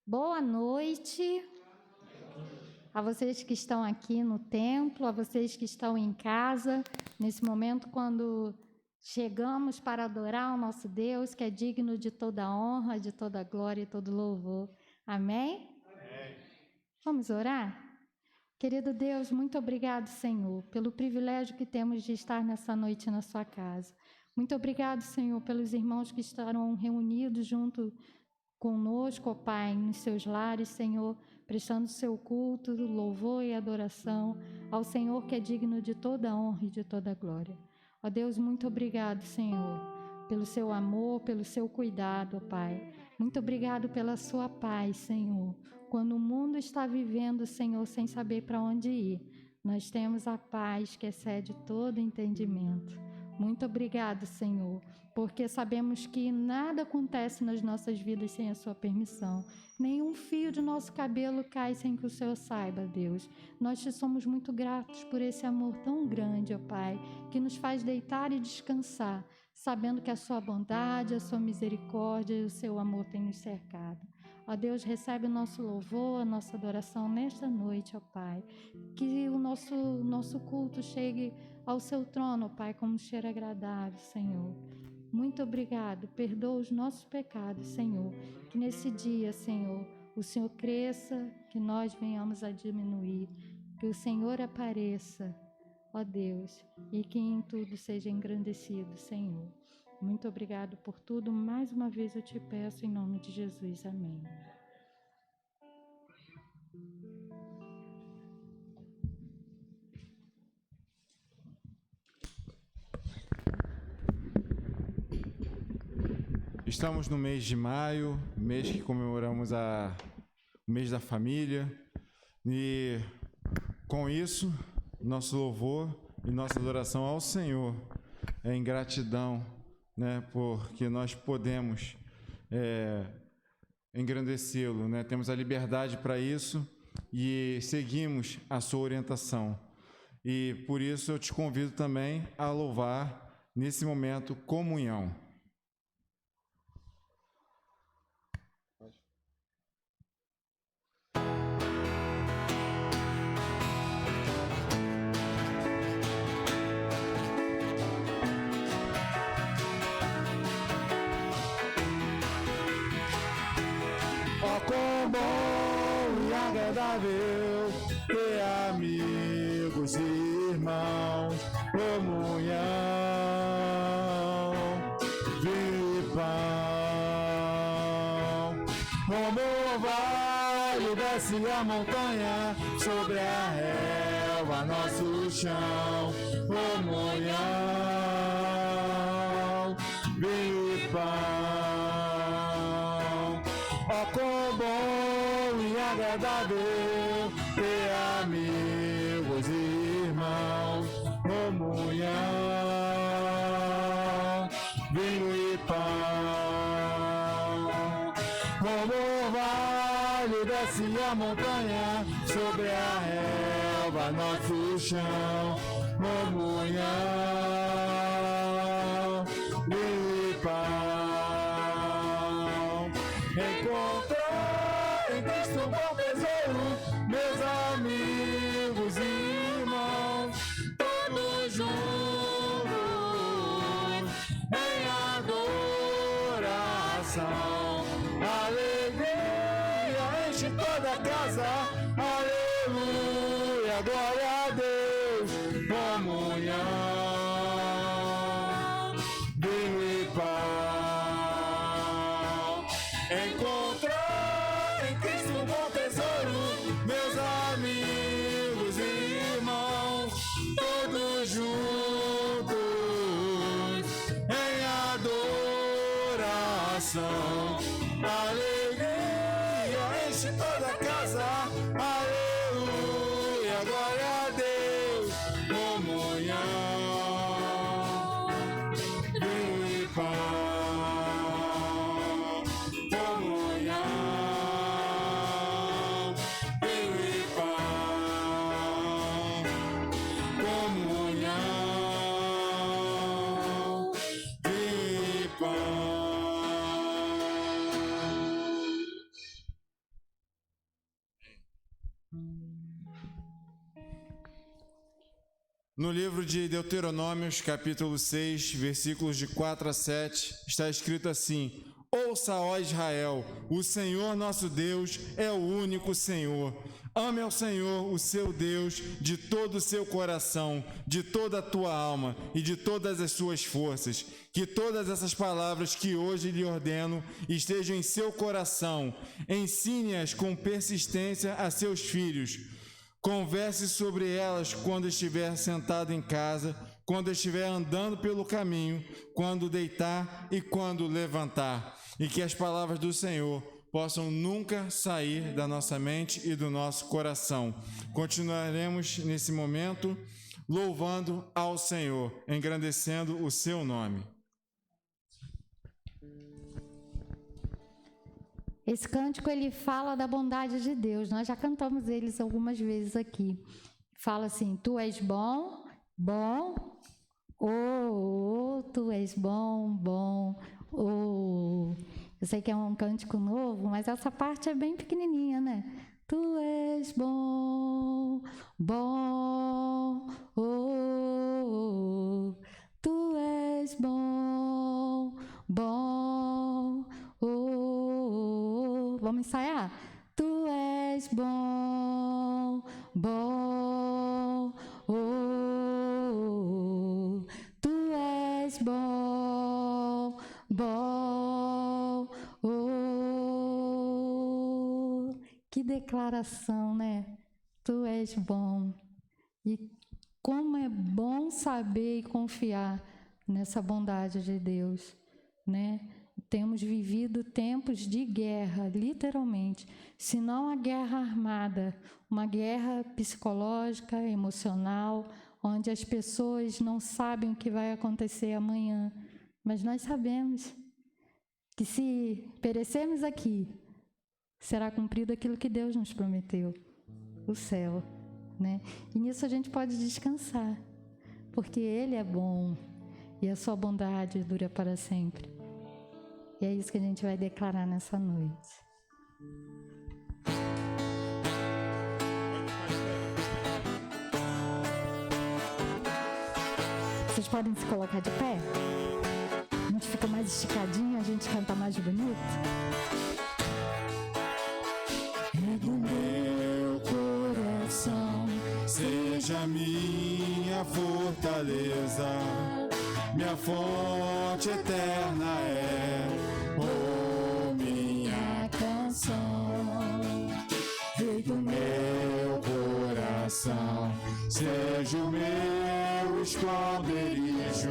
Boa noite a vocês que estão aqui no templo, a vocês que estão em casa, nesse momento quando chegamos para adorar o nosso Deus, que é digno de toda honra, de toda glória e todo louvor. Amém? Amém. Vamos orar? Querido Deus, muito obrigado, Senhor, pelo privilégio que temos de estar nessa noite na sua casa. Muito obrigado, Senhor, pelos irmãos que estarão reunidos junto conosco, ó Pai, nos seus lares, Senhor, prestando seu culto, louvor e adoração ao Senhor que é digno de toda honra e de toda glória. Ó Deus, muito obrigado, Senhor, pelo seu amor, pelo seu cuidado, ó Pai. Muito obrigado pela sua paz, Senhor. Quando o mundo está vivendo, Senhor, sem saber para onde ir, nós temos a paz que excede todo entendimento. Muito obrigado, Senhor, porque sabemos que nada acontece nas nossas vidas sem a sua permissão. Nenhum fio de nosso cabelo cai sem que o Senhor saiba, Deus. Nós te somos muito gratos por esse amor tão grande, ó Pai, que nos faz deitar e descansar, sabendo que a sua bondade, a sua misericórdia e o seu amor têm nos cercado. Ó Deus, recebe o nosso louvor, a nossa adoração nesta noite, ó Pai. Que o nosso culto chegue ao seu trono, ó Pai, como um cheiro agradável, Senhor. Muito obrigado, perdoa os nossos pecados, Senhor. Que nesse dia, Senhor, o Senhor cresça, que nós venhamos a diminuir. Que o Senhor apareça, ó Deus, e que em tudo seja engrandecido, Senhor. Muito obrigado por tudo. Mais uma vez eu te peço em nome de Jesus. Amém. Estamos no mês de maio, mês que comemoramos o mês da família, e com isso, nosso louvor e nossa adoração ao Senhor é em gratidão, né, porque nós podemos engrandecê-lo, né, temos a liberdade para isso e seguimos a sua orientação. E por isso eu te convido também a louvar nesse momento comunhão. Quão bom e agradável ter amigos e irmãos, comunhão, vinho e pão. Como o vale desce a montanha, sobre a relva nosso chão, comunhão, vinho e pão. Ó, quão bom e agradável ter amigos e irmãos, comunhão, vinho e pão. Como o vale desce a montanha, sobre a relva nosso chão, comunhão, vinho e pão. Encontrar em Cristo um bom tesouro, meus amigos e irmãos, todos juntos em adoração. Alegria enche toda a casa, aleluia, glória a Deus, comunhão, vinho e pão. Encontrar em Cristo um bom tesouro, meus amigos e irmãos, todos juntos em adoração. Alegria enche toda a casa, aleluia, glória a Deus, comunhão, vinho e pão. No livro de Deuteronômios, capítulo 6, versículos de 4 a 7, está escrito assim: Ouça, ó Israel, o Senhor nosso Deus é o único Senhor. Ame ao Senhor, o seu Deus, de todo o seu coração, de toda a tua alma e de todas as suas forças. Que todas essas palavras que hoje lhe ordeno estejam em seu coração. Ensine-as com persistência a seus filhos. Converse sobre elas quando estiver sentado em casa, quando estiver andando pelo caminho, quando deitar e quando levantar. E que as palavras do Senhor possam nunca sair da nossa mente e do nosso coração. Continuaremos nesse momento louvando ao Senhor, engrandecendo o seu nome. Esse cântico, ele fala da bondade de Deus. Nós já cantamos eles algumas vezes aqui. Fala assim: Tu és bom, bom, oh, tu és bom, bom, oh. Eu sei que é um cântico novo, mas essa parte é bem pequenininha, né? Tu és bom, bom, oh, tu és bom, bom, oh. Vamos ensaiar? Tu és bom, bom, oh, tu és bom, bom, oh. Que declaração, né? Tu és bom. E como é bom saber e confiar nessa bondade de Deus, né? Temos vivido tempos de guerra, literalmente, se não a guerra armada, uma guerra psicológica, emocional, onde as pessoas não sabem o que vai acontecer amanhã. Mas nós sabemos que se perecermos aqui, será cumprido aquilo que Deus nos prometeu, o céu, né? E nisso a gente pode descansar, porque Ele é bom e a sua bondade dura para sempre. E é isso que a gente vai declarar nessa noite. Vocês podem se colocar de pé? A gente fica mais esticadinho, a gente canta mais bonito. E do meu coração seja minha fortaleza, minha fonte eterna é, oh, minha canção. E do meu coração seja o meu esconderijo,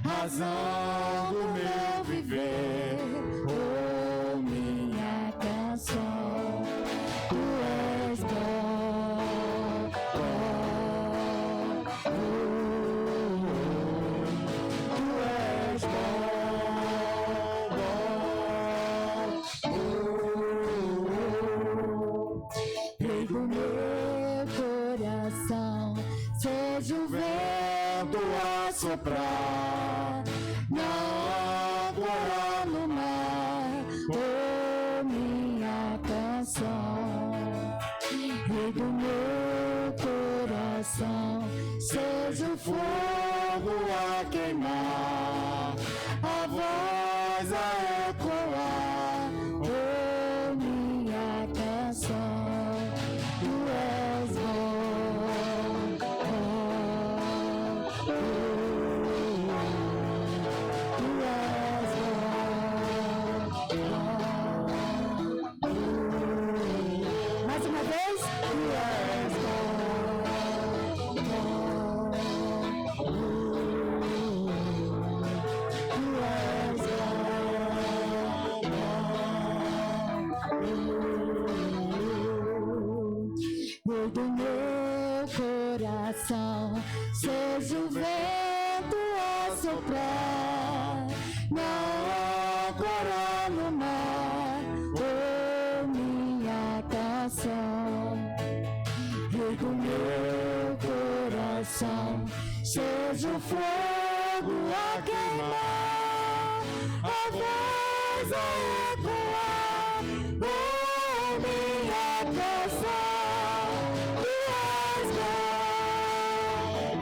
razão do meu viver, oh, minha canção. Tu és bom, oh, oh. Tu és bom, oh. E do meu coração seja o vento a soprar, não agora no mar, oh, minha canção. E do meu coração seja o fogo a queimar, a voz a ecoar, oh, minha canção. Tu és bom, oh, oh. Tu és bom, oh, oh. Mais uma vez. Tu és bom, oh, oh. Tu és bom, oh, oh. E do meu coração seja o vento a soprar, não agora no mar, oh, minha canção. E do meu coração seja o fogo a queimar, a voz a ecoar, oh, minha canção. Tu és bom,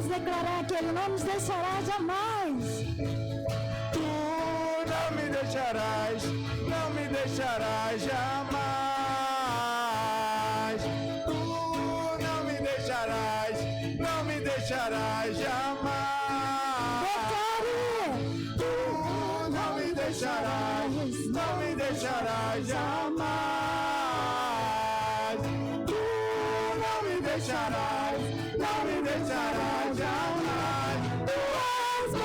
vamos declarar que Ele não nos deixará jamais. Tu não me deixarás, não me deixarás jamais. Tu não me deixarás, não me deixarás jamais. Tu não me deixarás, não me deixarás jamais. Tu não me deixarás, não me deixarás jamais. Tu és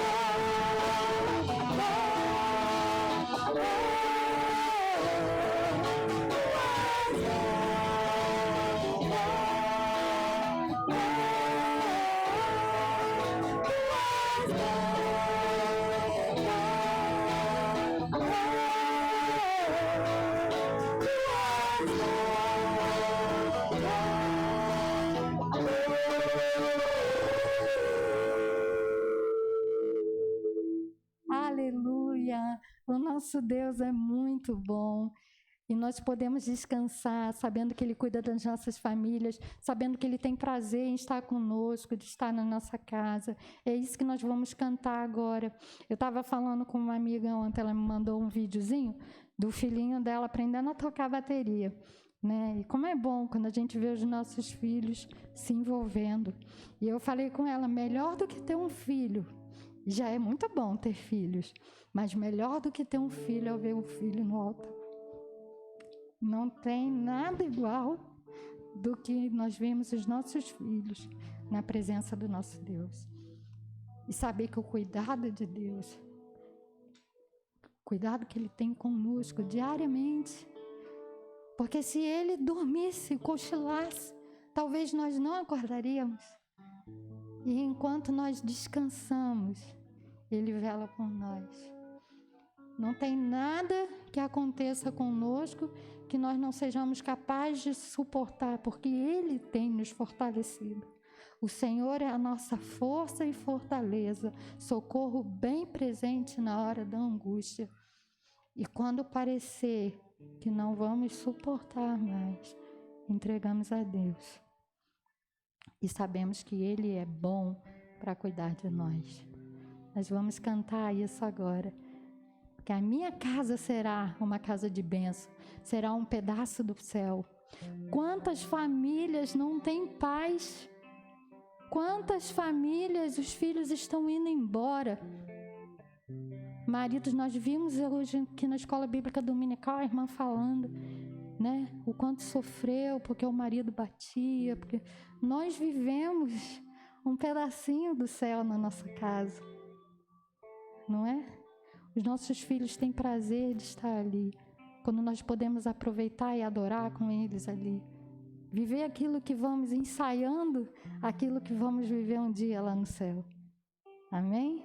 Aleluia! O nosso Deus é muito bom. E nós podemos descansar sabendo que Ele cuida das nossas famílias, sabendo que Ele tem prazer em estar conosco, de estar na nossa casa. É isso que nós vamos cantar agora. Eu estava falando com uma amiga ontem, ela me mandou um videozinho do filhinho dela aprendendo a tocar bateria. Né? E como é bom quando a gente vê os nossos filhos se envolvendo. E eu falei com ela, melhor do que ter um filho, já é muito bom ter filhos, mas melhor do que ter um filho é ver um filho no altar. Não tem nada igual do que nós vemos os nossos filhos na presença do nosso Deus. E saber que o cuidado de Deus, o cuidado que Ele tem conosco diariamente, porque se Ele dormisse, cochilasse, talvez nós não acordaríamos. E enquanto nós descansamos, Ele vela por nós. Não tem nada que aconteça conosco que nós não sejamos capazes de suportar, porque Ele tem nos fortalecido. O Senhor é a nossa força e fortaleza, socorro bem presente na hora da angústia. E quando parecer que não vamos suportar mais, entregamos a Deus. E sabemos que Ele é bom para cuidar de nós. Nós vamos cantar isso agora. Que a minha casa será uma casa de bênção, será um pedaço do céu. Quantas famílias não têm paz? Quantas famílias os filhos estão indo embora? Maridos, nós vimos hoje aqui na escola bíblica dominical a irmã falando, né? O quanto sofreu porque o marido batia, porque nós vivemos um pedacinho do céu na nossa casa, não é? Os nossos filhos têm prazer de estar ali, quando nós podemos aproveitar e adorar com eles ali. Viver aquilo que vamos ensaiando, aquilo que vamos viver um dia lá no céu. Amém?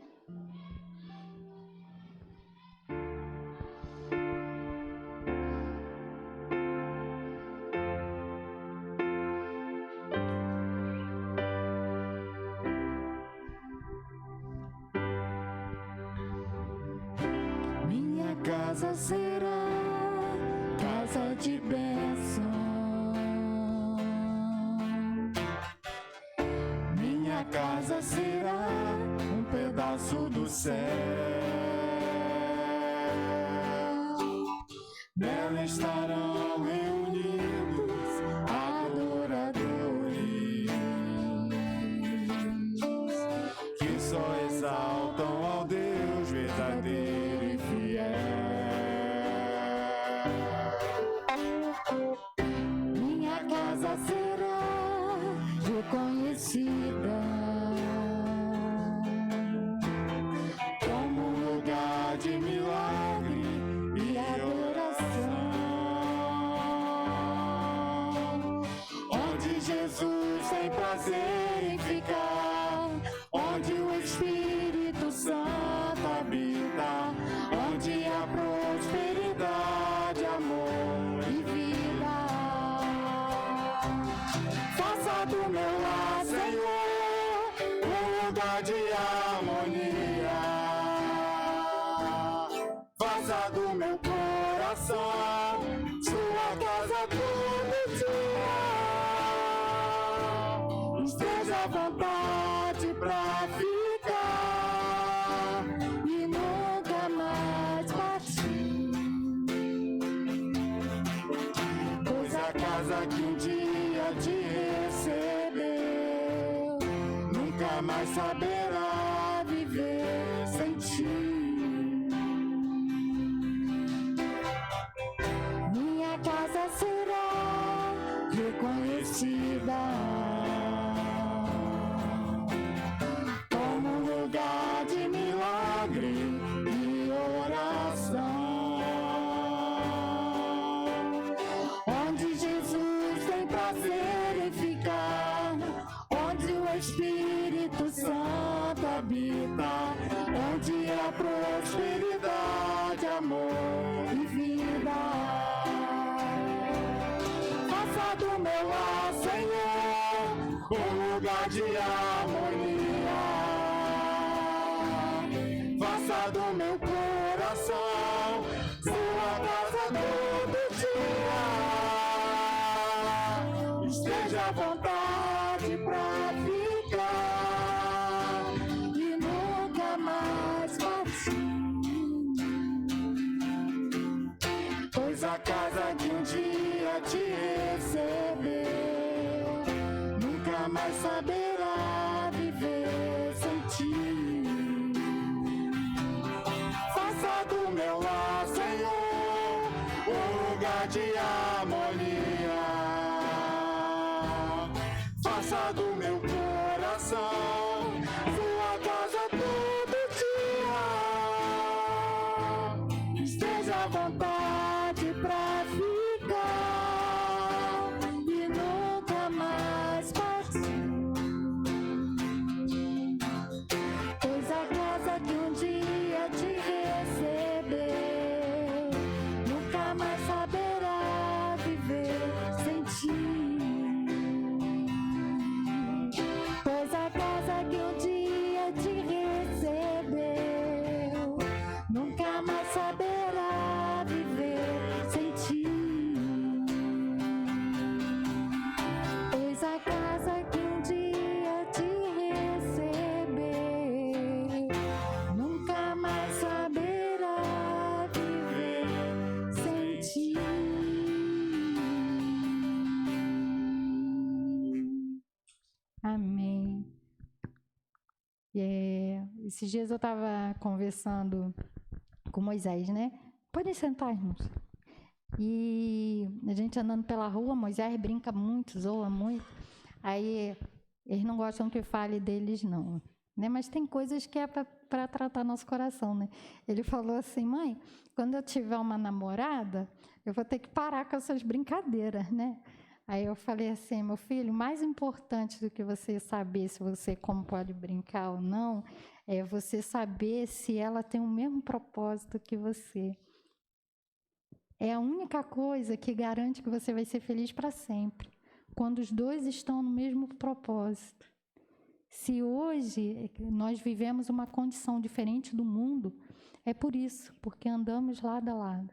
Casa será casa de bênção. Minha casa será um pedaço do céu. Nela estarão reunidos adoradores que só exaltam ao Deus verdadeiro e fiel. Será reconhecida como lugar de milagre e adoração. casa que um dia te recebeu, nunca mais saberá viver sem ti. Minha casa será reconhecida como um lugar de milagre e oração, onde Jesus tem prazer em ficar, onde o Espírito Santo habita, onde há prosperidade, amor e vida. Faça do meu lar, Senhor, um lugar de harmonia. Faça do meu coração sua casa todo dia. Esteja à vontade pra ficar e nunca mais partir, pois a casa que um dia te recebeu nunca mais saberá viver sem ti. Faça do meu lar, Senhor, um lugar de harmonia. Faça do meu coração sua casa todo dia. Esteja à vontade pra ficar e nunca mais partir, pois a casa que um dia te recebeu nunca mais saberá viver sem ti. Pois a casa que um dia te recebeu nunca mais saberá viver sem ti. Pois a casa que um dia te recebeu nunca mais saberá viver sem ti. Amém. Esses dias eu estava conversando com Moisés, né? Podem sentar, irmãos. E a gente andando pela rua, Moisés brinca muito, zoa muito. Aí eles não gostam que eu fale deles, não. Né? Mas tem coisas que é para tratar nosso coração, né? Ele falou assim: mãe, quando eu tiver uma namorada, eu vou ter que parar com essas brincadeiras, né? Aí eu falei assim: meu filho, mais importante do que você saber se você como pode brincar ou não, é você saber se ela tem o mesmo propósito que você. É a única coisa que garante que você vai ser feliz para sempre, quando os dois estão no mesmo propósito. Se hoje nós vivemos uma condição diferente do mundo, é por isso, porque andamos lado a lado,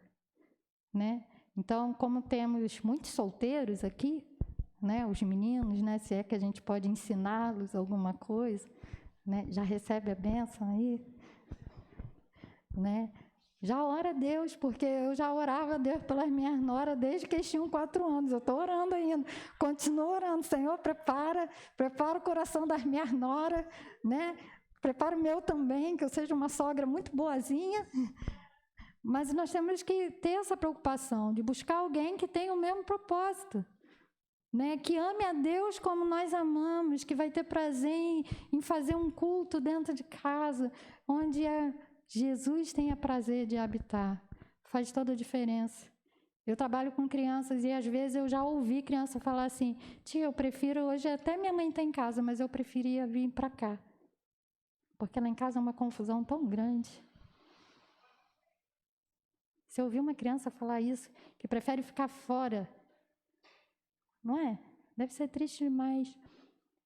né? Então, como temos muitos solteiros aqui, né, os meninos, né, se é que a gente pode ensiná-los alguma coisa, né, já recebe a bênção aí, né? Já ora a Deus, porque eu já orava a Deus pelas minhas noras desde que eles tinham 4 anos. Eu estou orando ainda, continuo orando. Senhor, prepara o coração das minhas noras, né? Prepara o meu também, que eu seja uma sogra muito boazinha. Mas nós temos que ter essa preocupação de buscar alguém que tenha o mesmo propósito, né? Que ame a Deus como nós amamos, que vai ter prazer em fazer um culto dentro de casa, onde Jesus tenha prazer de habitar. Faz toda a diferença. Eu trabalho com crianças e às vezes eu já ouvi criança falar assim: tia, eu prefiro, hoje até minha mãe está em casa, mas eu preferia vir para cá, porque lá em casa é uma confusão tão grande. Você ouviu uma criança falar isso, que prefere ficar fora, não é? Deve ser triste demais.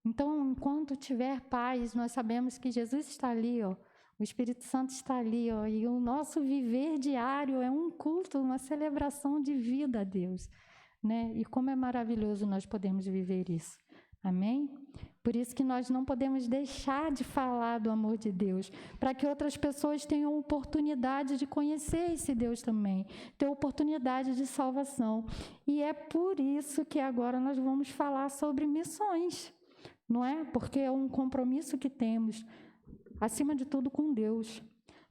Então, enquanto tiver paz, nós sabemos que Jesus está ali, ó, o Espírito Santo está ali, ó, e o nosso viver diário é um culto, uma celebração de vida a Deus, né? E como é maravilhoso nós podermos viver isso. Amém? Por isso que nós não podemos deixar de falar do amor de Deus, para que outras pessoas tenham oportunidade de conhecer esse Deus também, ter oportunidade de salvação. E é por isso que agora nós vamos falar sobre missões, não é? Porque é um compromisso que temos, acima de tudo, com Deus.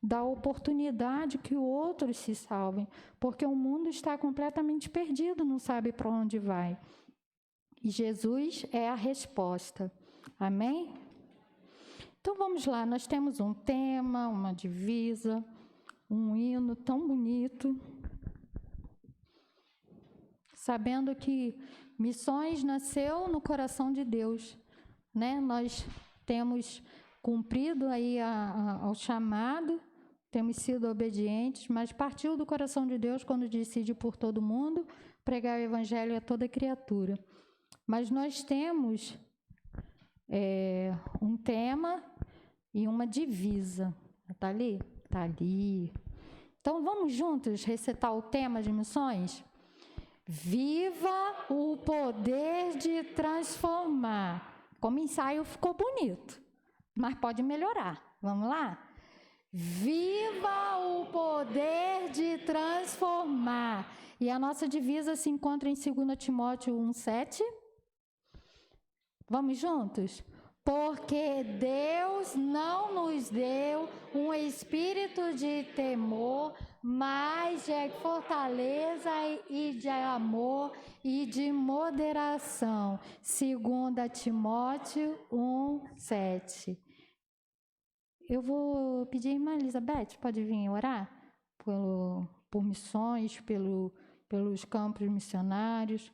Dá oportunidade que outros se salvem, porque o mundo está completamente perdido, não sabe para onde vai. E Jesus é a resposta. Amém? Então vamos lá, nós temos um tema, uma divisa, um hino tão bonito, sabendo que missões nasceu no coração de Deus, né? Nós temos cumprido aí ao chamado, temos sido obedientes, mas partiu do coração de Deus quando decide por todo mundo pregar o evangelho a toda criatura. Mas nós temos um tema e uma divisa. Está ali? Está ali. Então, vamos juntos recitar o tema de missões? Viva o poder de transformar. Como ensaio ficou bonito, mas pode melhorar. Vamos lá? Viva o poder de transformar. E a nossa divisa se encontra em 2 Timóteo 1,7. Vamos juntos? Porque Deus não nos deu um espírito de temor, mas de fortaleza e de amor e de moderação. 2 Timóteo 1,7. Eu vou pedir a irmã Elizabeth, pode vir orar por missões, pelos campos missionários,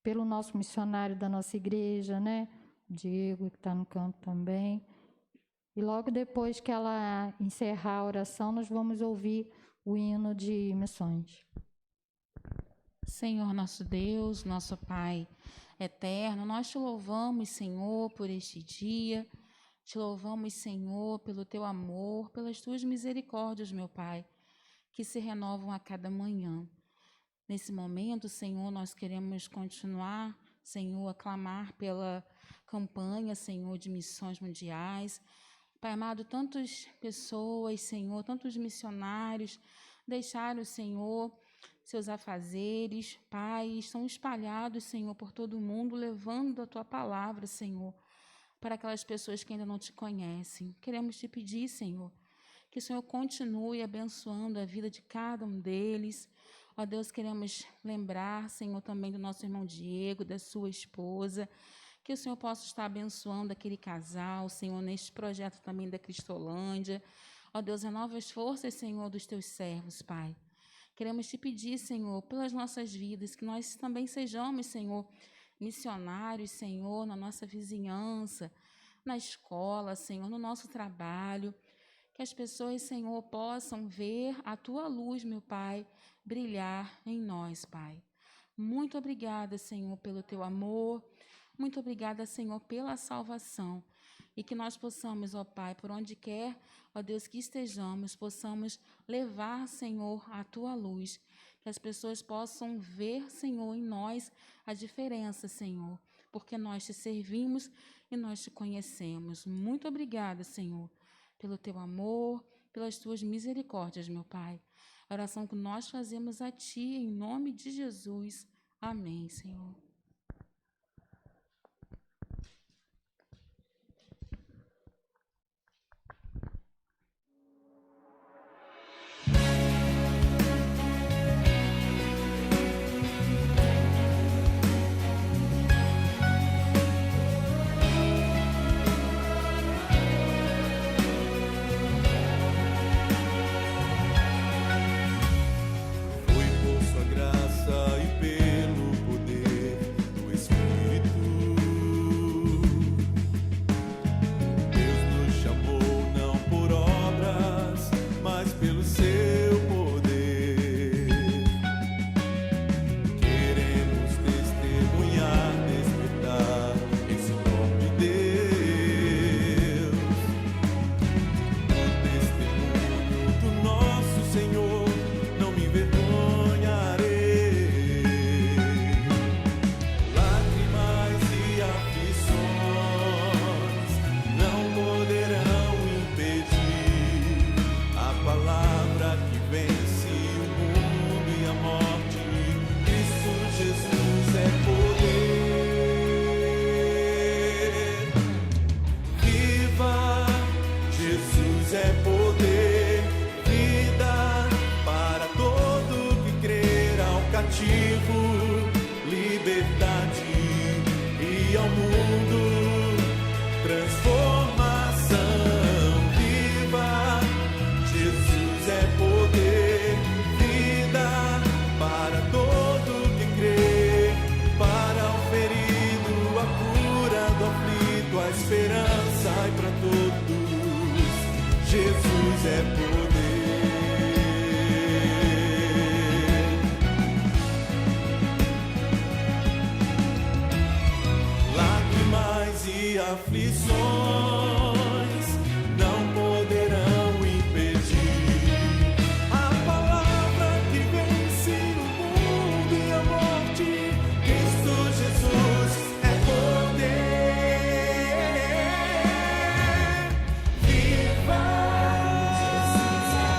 pelo nosso missionário da nossa igreja, né? Diego, que está no canto também. E logo depois que ela encerrar a oração, nós vamos ouvir o hino de missões. Senhor nosso Deus, nosso Pai eterno, nós te louvamos, Senhor, por este dia. Te louvamos, Senhor, pelo teu amor, pelas tuas misericórdias, meu Pai, que se renovam a cada manhã. Nesse momento, Senhor, nós queremos continuar, Senhor, a clamar pela campanha, Senhor, de missões mundiais. Pai amado, tantas pessoas, Senhor, tantos missionários deixaram, Senhor, seus afazeres, Pai, estão espalhados, Senhor, por todo o mundo, levando a tua palavra, Senhor, para aquelas pessoas que ainda não te conhecem. Queremos te pedir, Senhor, que o Senhor continue abençoando a vida de cada um deles. Ó Deus, queremos lembrar, Senhor, também do nosso irmão Diego, da sua esposa, que o Senhor possa estar abençoando aquele casal, Senhor, neste projeto também da Cristolândia. Ó Deus, renova as forças, Senhor, dos teus servos, Pai. Queremos te pedir, Senhor, pelas nossas vidas, que nós também sejamos, Senhor, missionários, Senhor, na nossa vizinhança, na escola, Senhor, no nosso trabalho. Que as pessoas, Senhor, possam ver a tua luz, meu Pai, brilhar em nós, Pai. Muito obrigada, Senhor, pelo teu amor. Muito obrigada, Senhor, pela salvação. E que nós possamos, ó Pai, por onde quer, ó Deus, que estejamos, possamos levar, Senhor, a tua luz. Que as pessoas possam ver, Senhor, em nós a diferença, Senhor, porque nós te servimos e nós te conhecemos. Muito obrigada, Senhor, pelo teu amor, pelas tuas misericórdias, meu Pai. A oração que nós fazemos a ti, em nome de Jesus. Amém, Senhor. Foi por sua graça e pelo poder cativo liberdade e ao mundo transformação viva. Jesus é poder, vida para todo que crê, para o ferido, a cura do aflito, a esperança e para todos. Jesus é poder. Aflições não poderão impedir a palavra que vence o mundo e a morte. Cristo Jesus é poder. Viva! Jesus é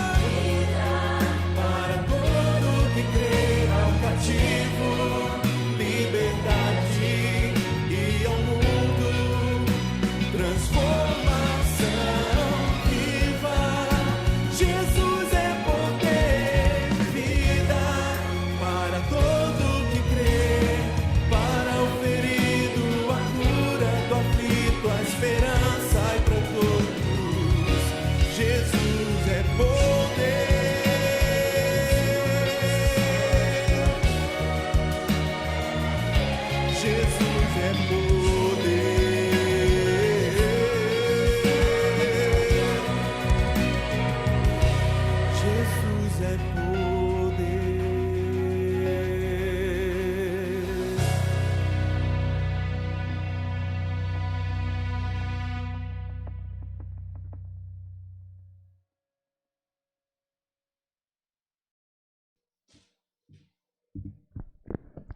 poder. Para todo que crê, ao cativo liberdade.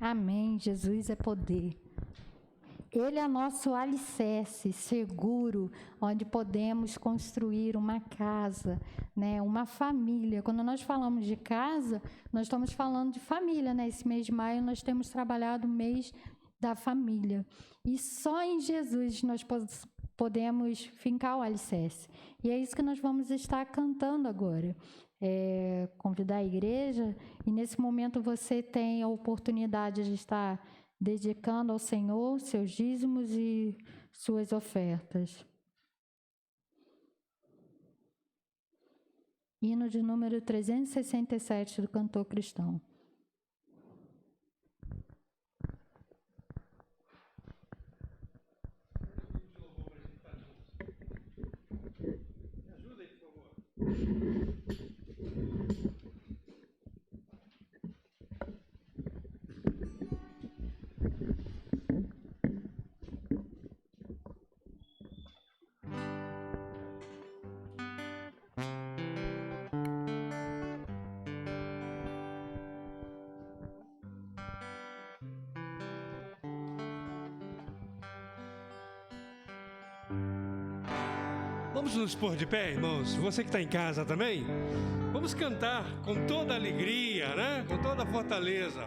Amém. Jesus é poder. Ele é nosso alicerce seguro, onde podemos construir uma casa, né? Uma família. Quando nós falamos de casa, nós estamos falando de família, né? Esse mês de maio nós temos trabalhado o mês da família. E só em Jesus nós podemos fincar o alicerce. E é isso que nós vamos estar cantando agora. Convidar a igreja, e nesse momento você tem a oportunidade de estar dedicando ao Senhor seus dízimos e suas ofertas. Hino de número 367 do cantor cristão. Vamos nos pôr de pé, irmãos? Você que está em casa também? Vamos cantar com toda a alegria, né? Com toda a fortaleza.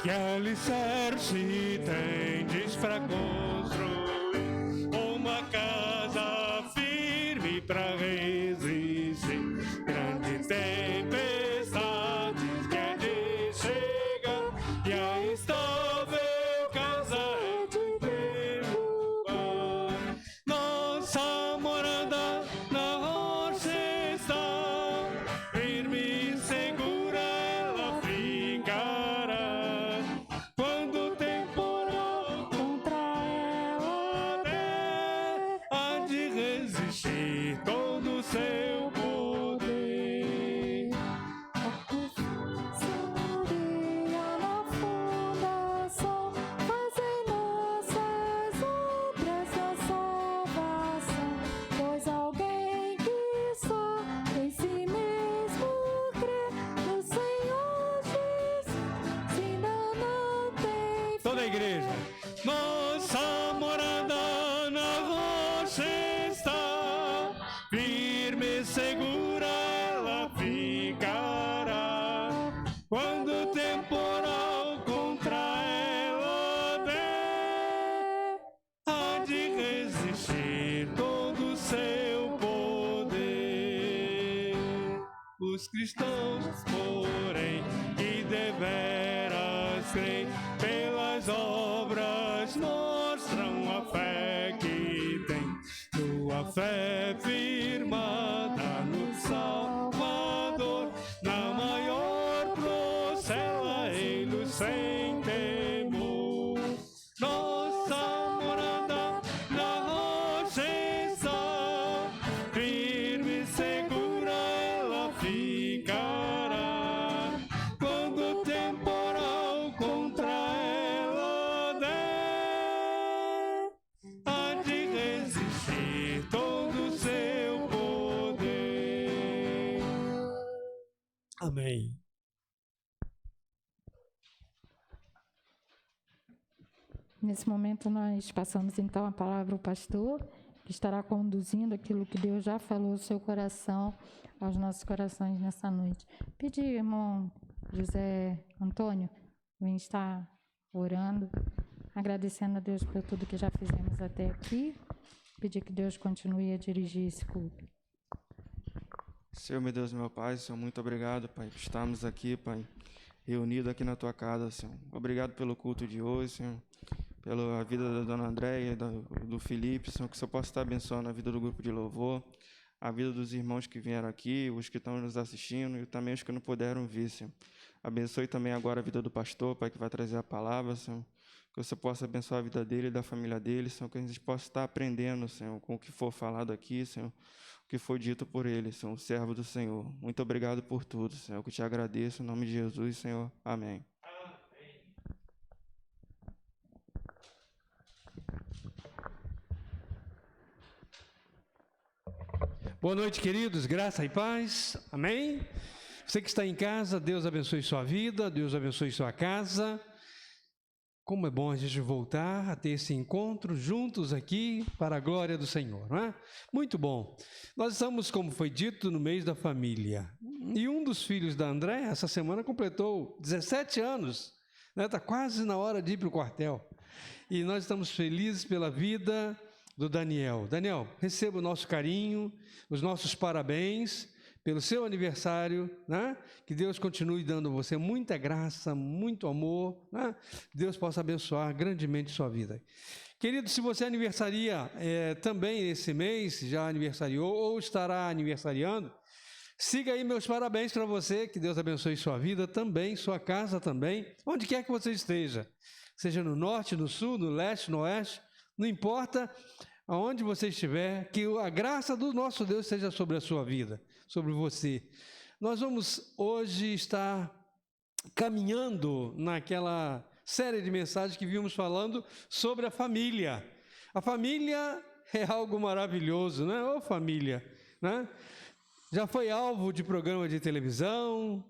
Que alicerce tendes para construir uma casa firme para resistir grandes tempestades que há de chegar, e a estável casa é de derrubar. Nossa morada na rocha está, firme e segura ela ficará. Quando o temporal contra ela der, há de resistir todo o seu poder. Seria na fundação, fazem nossas obras da salvação, pois alguém que só em si mesmo crê no Senhor Jesus, se ainda não tem fé. Toda a igreja. Nossa morada na rocha está, firme e segura ela ficará. Quando o temporal contra ela der, há de resistir todo o seu poder. os cristãos, porém, que deveras creem, pelas obras mostram a fé que tem. Tua fé firmada no Salvador, na maior procela ele sem temor. Nossa morada na rocha está, firme e segura ela ficará. Quando o temporal contra ela der, há de resistir todo o seu poder. Amém. Nesse momento, nós passamos então a palavra ao pastor, que estará conduzindo aquilo que Deus já falou ao seu coração, aos nossos corações nessa noite. Pedir, irmão José Antônio, vem estar orando, agradecendo a Deus por tudo que já fizemos até aqui. Pedir que Deus continue a dirigir esse culto. Senhor, meu Deus, meu Pai, Senhor, muito obrigado, Pai, por estarmos aqui, Pai, reunidos aqui na Tua casa, Senhor. Obrigado pelo culto de hoje, Senhor, pela vida da Dona Andréia, do Felipe, Senhor, que o Senhor possa estar abençoando a vida do grupo de louvor, a vida dos irmãos que vieram aqui, os que estão nos assistindo e também os que não puderam vir, Senhor. Abençoe também agora a vida do pastor, Pai, que vai trazer a palavra, Senhor, que você possa abençoar a vida dele e da família dele, Senhor, que a gente possa estar aprendendo, Senhor, com o que for falado aqui, Senhor, o que foi dito por ele, Senhor, o servo do Senhor. Muito obrigado por tudo, Senhor, que eu te agradeço, em nome de Jesus, Senhor. Amém. Boa noite, queridos, graça e paz, amém? Você que está em casa, Deus abençoe sua vida, Deus abençoe sua casa. Como é bom a gente voltar a ter esse encontro juntos aqui para a glória do Senhor, não é? Muito bom. Nós estamos, como foi dito, no mês da família. E um dos filhos da André, essa semana, completou 17 anos, né? Está quase na hora de ir para o quartel. E nós estamos felizes pela vida do Daniel. Daniel, receba o nosso carinho, os nossos parabéns pelo seu aniversário, né? Que Deus continue dando a você muita graça, muito amor, né? Deus possa abençoar grandemente sua vida. Querido, se você aniversaria também esse mês, já aniversariou ou estará aniversariando, siga aí meus parabéns para você, que Deus abençoe sua vida também, sua casa também, onde quer que você esteja, seja no norte, no sul, no leste, no oeste, não importa aonde você estiver, que a graça do nosso Deus seja sobre a sua vida, sobre você. Nós vamos hoje estar caminhando naquela série de mensagens que vimos falando sobre a família. A família é algo maravilhoso, né? Ô família, né? Já foi alvo de programa de televisão,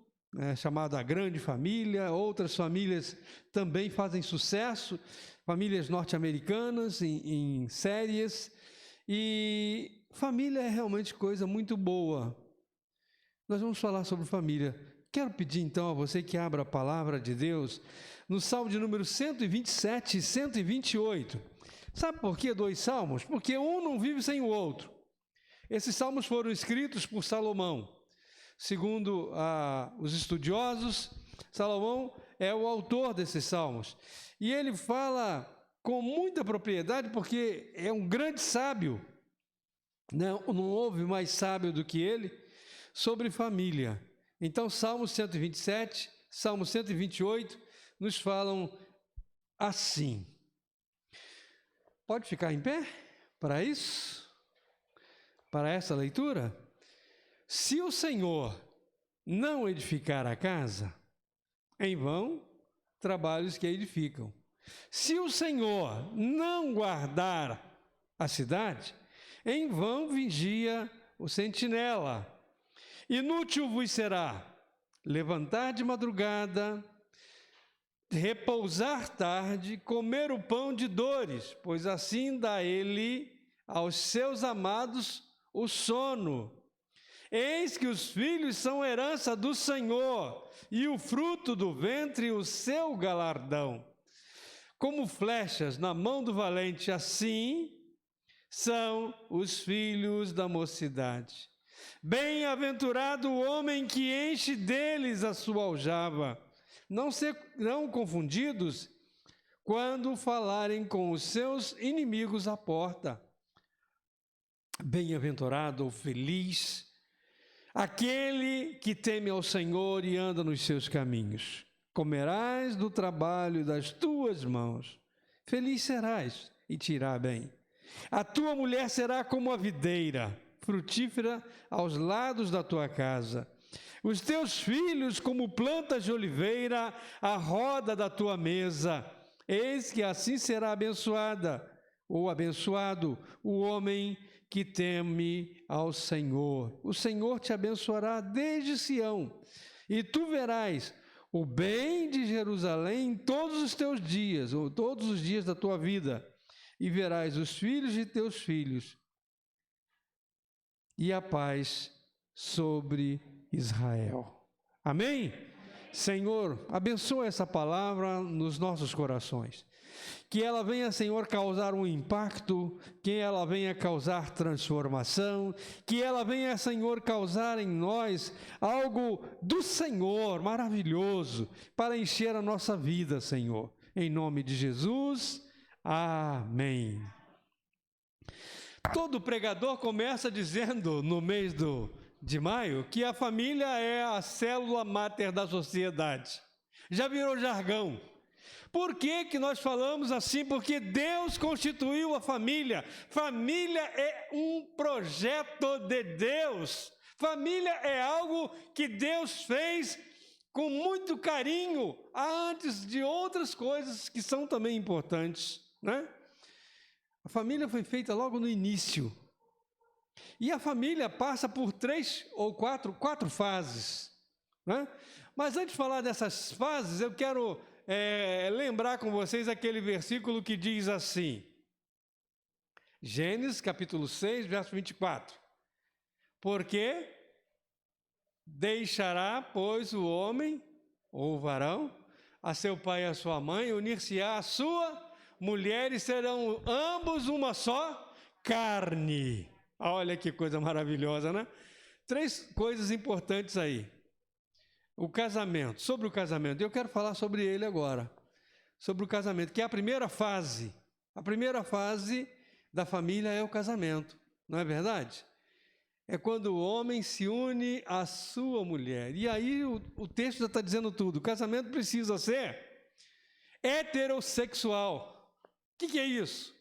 chamado A Grande Família. Outras famílias também fazem sucesso, famílias norte-americanas em séries, e família é realmente coisa muito boa. Nós vamos falar sobre família. Quero pedir então a você que abra a palavra de Deus no Salmo de número 127 e 128. Sabe por que 2 salmos? Porque um não vive sem o outro. Esses salmos foram escritos por Salomão. Segundo os estudiosos, Salomão é o autor desses salmos. E ele fala com muita propriedade, porque é um grande sábio, não houve mais sábio do que ele, sobre família. Então, Salmo 127, Salmo 128, nos falam assim. Pode ficar em pé para isso? Para essa leitura? Se o Senhor não edificar a casa, em vão trabalhos que a edificam. Se o Senhor não guardar a cidade, em vão vigia o sentinela. Inútil vos será levantar de madrugada, repousar tarde, comer o pão de dores, pois assim dá ele aos seus amados o sono. Eis que os filhos são herança do Senhor, e o fruto do ventre o seu galardão. Como flechas na mão do valente, assim são os filhos da mocidade. Bem-aventurado o homem que enche deles a sua aljava. Não serão confundidos quando falarem com os seus inimigos à porta. Bem-aventurado ou feliz aquele que teme ao Senhor e anda nos seus caminhos. Comerás do trabalho das tuas mãos. Feliz serás e te irá bem. A tua mulher será como a videira, frutífera aos lados da tua casa. Os teus filhos como plantas de oliveira à roda da tua mesa. Eis que assim será abençoada, ou abençoado, o homem que teme ao Senhor. O Senhor te abençoará desde Sião, e tu verás o bem de Jerusalém todos os teus dias, ou todos os dias da tua vida, e verás os filhos de teus filhos, e a paz sobre Israel. Amém? Senhor, abençoa essa palavra nos nossos corações. Que ela venha, Senhor, causar um impacto, que ela venha causar transformação, que ela venha, Senhor, causar em nós algo do Senhor maravilhoso para encher a nossa vida, Senhor. Em nome de Jesus, amém. Todo pregador começa dizendo no mês de maio que a família é a célula máter da sociedade. Já virou jargão. Por que que nós falamos assim? Porque Deus constituiu a família. Família é um projeto de Deus. Família é algo que Deus fez com muito carinho antes de outras coisas que são também importantes, né? A família foi feita logo no início. E a família passa por quatro fases, né? Mas antes de falar dessas fases, eu quero lembrar com vocês aquele versículo que diz assim, Gênesis capítulo 6, verso 24. Porque deixará, pois, o homem, ou o varão, a seu pai e a sua mãe, unir-se-á a sua mulher e serão ambos uma só carne. Olha que coisa maravilhosa, né? 3 coisas importantes aí. O casamento, sobre o casamento, eu quero falar sobre ele agora, sobre o casamento, que é a primeira fase. A primeira fase da família é o casamento, não é verdade? É quando o homem se une à sua mulher. E aí o texto já está dizendo tudo. O casamento precisa ser heterossexual. O que é isso?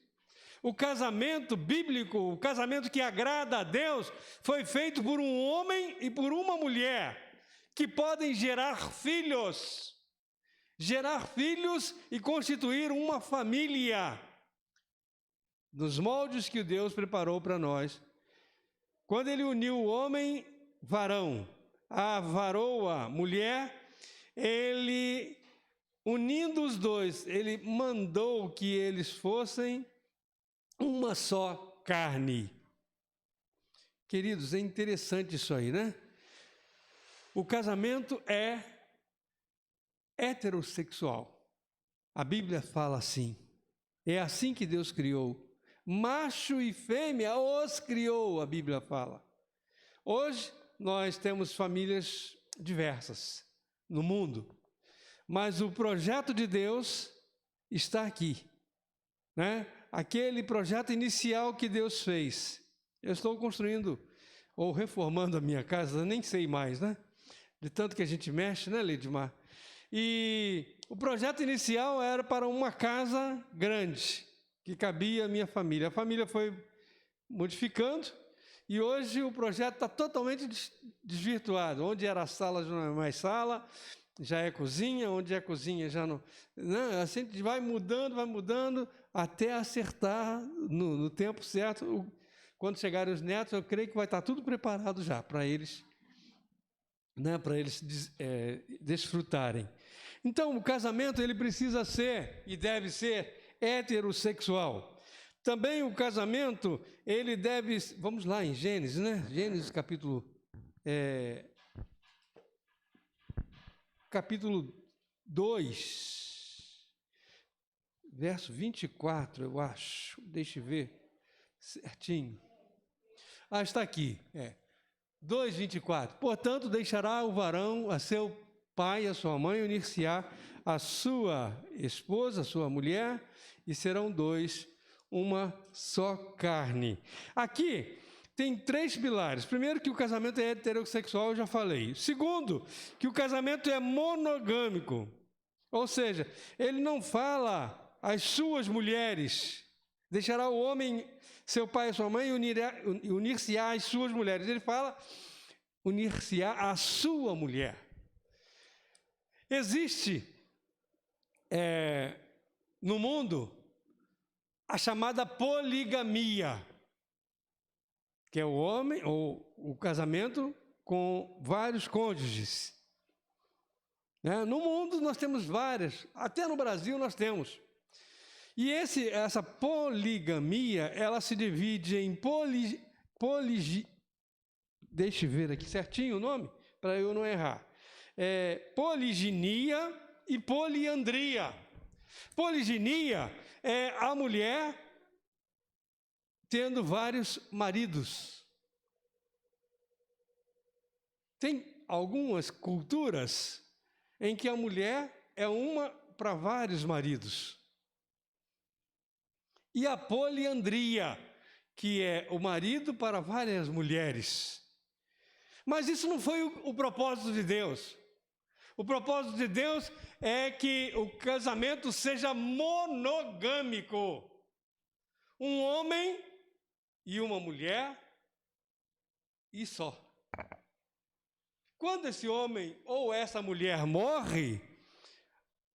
O casamento bíblico, o casamento que agrada a Deus, foi feito por um homem e por uma mulher, que podem gerar filhos e constituir uma família, nos moldes que Deus preparou para nós. Quando ele uniu o homem, varão, a varoa, mulher, ele, unindo os dois, ele mandou que eles fossem uma só carne. Queridos, é interessante isso aí, né? O casamento é heterossexual. A Bíblia fala assim. É assim que Deus criou. Macho e fêmea os criou, a Bíblia fala. Hoje nós temos famílias diversas no mundo, mas o projeto de Deus está aqui, né? Aquele projeto inicial que Deus fez. Eu estou construindo ou reformando a minha casa, nem sei mais, né? De tanto que a gente mexe, né, Lidmar? E o projeto inicial era para uma casa grande, que cabia a minha família. A família foi modificando e hoje o projeto está totalmente desvirtuado. Onde era a sala já não é mais sala, já é cozinha, onde é cozinha já não... Assim vai mudando, até acertar no tempo certo. Quando chegarem os netos, eu creio que vai estar tudo preparado já para eles, né, para eles desfrutarem. Então, o casamento ele precisa ser e deve ser heterossexual. Também o casamento, ele deve... Vamos lá em Gênesis, né? Gênesis capítulo 2, verso 24, eu acho. Deixa eu ver certinho. Está aqui. 2:24. Portanto, deixará o varão a seu pai e a sua mãe, unir-se-á a sua esposa, a sua mulher, e serão dois, uma só carne. Aqui tem 3 pilares. Primeiro, que o casamento é heterossexual, eu já falei. Segundo, que o casamento é monogâmico. Ou seja, ele não fala as suas mulheres. Deixará o homem, seu pai e sua mãe, unir-se-á às suas mulheres. Ele fala unir-se-á à sua mulher. Existe no mundo a chamada poligamia, que é o homem, ou o casamento com vários cônjuges. No mundo nós temos várias, até no Brasil nós temos. E essa poligamia, ela se divide em deixa eu ver aqui certinho o nome, para eu não errar. Poliginia e poliandria. Poliginia é a mulher tendo vários maridos. Tem algumas culturas em que a mulher é uma para vários maridos. E a poliandria, que é o marido para várias mulheres. Mas isso não foi o propósito de Deus. O propósito de Deus é que o casamento seja monogâmico. Um homem e uma mulher e só. Quando esse homem ou essa mulher morre,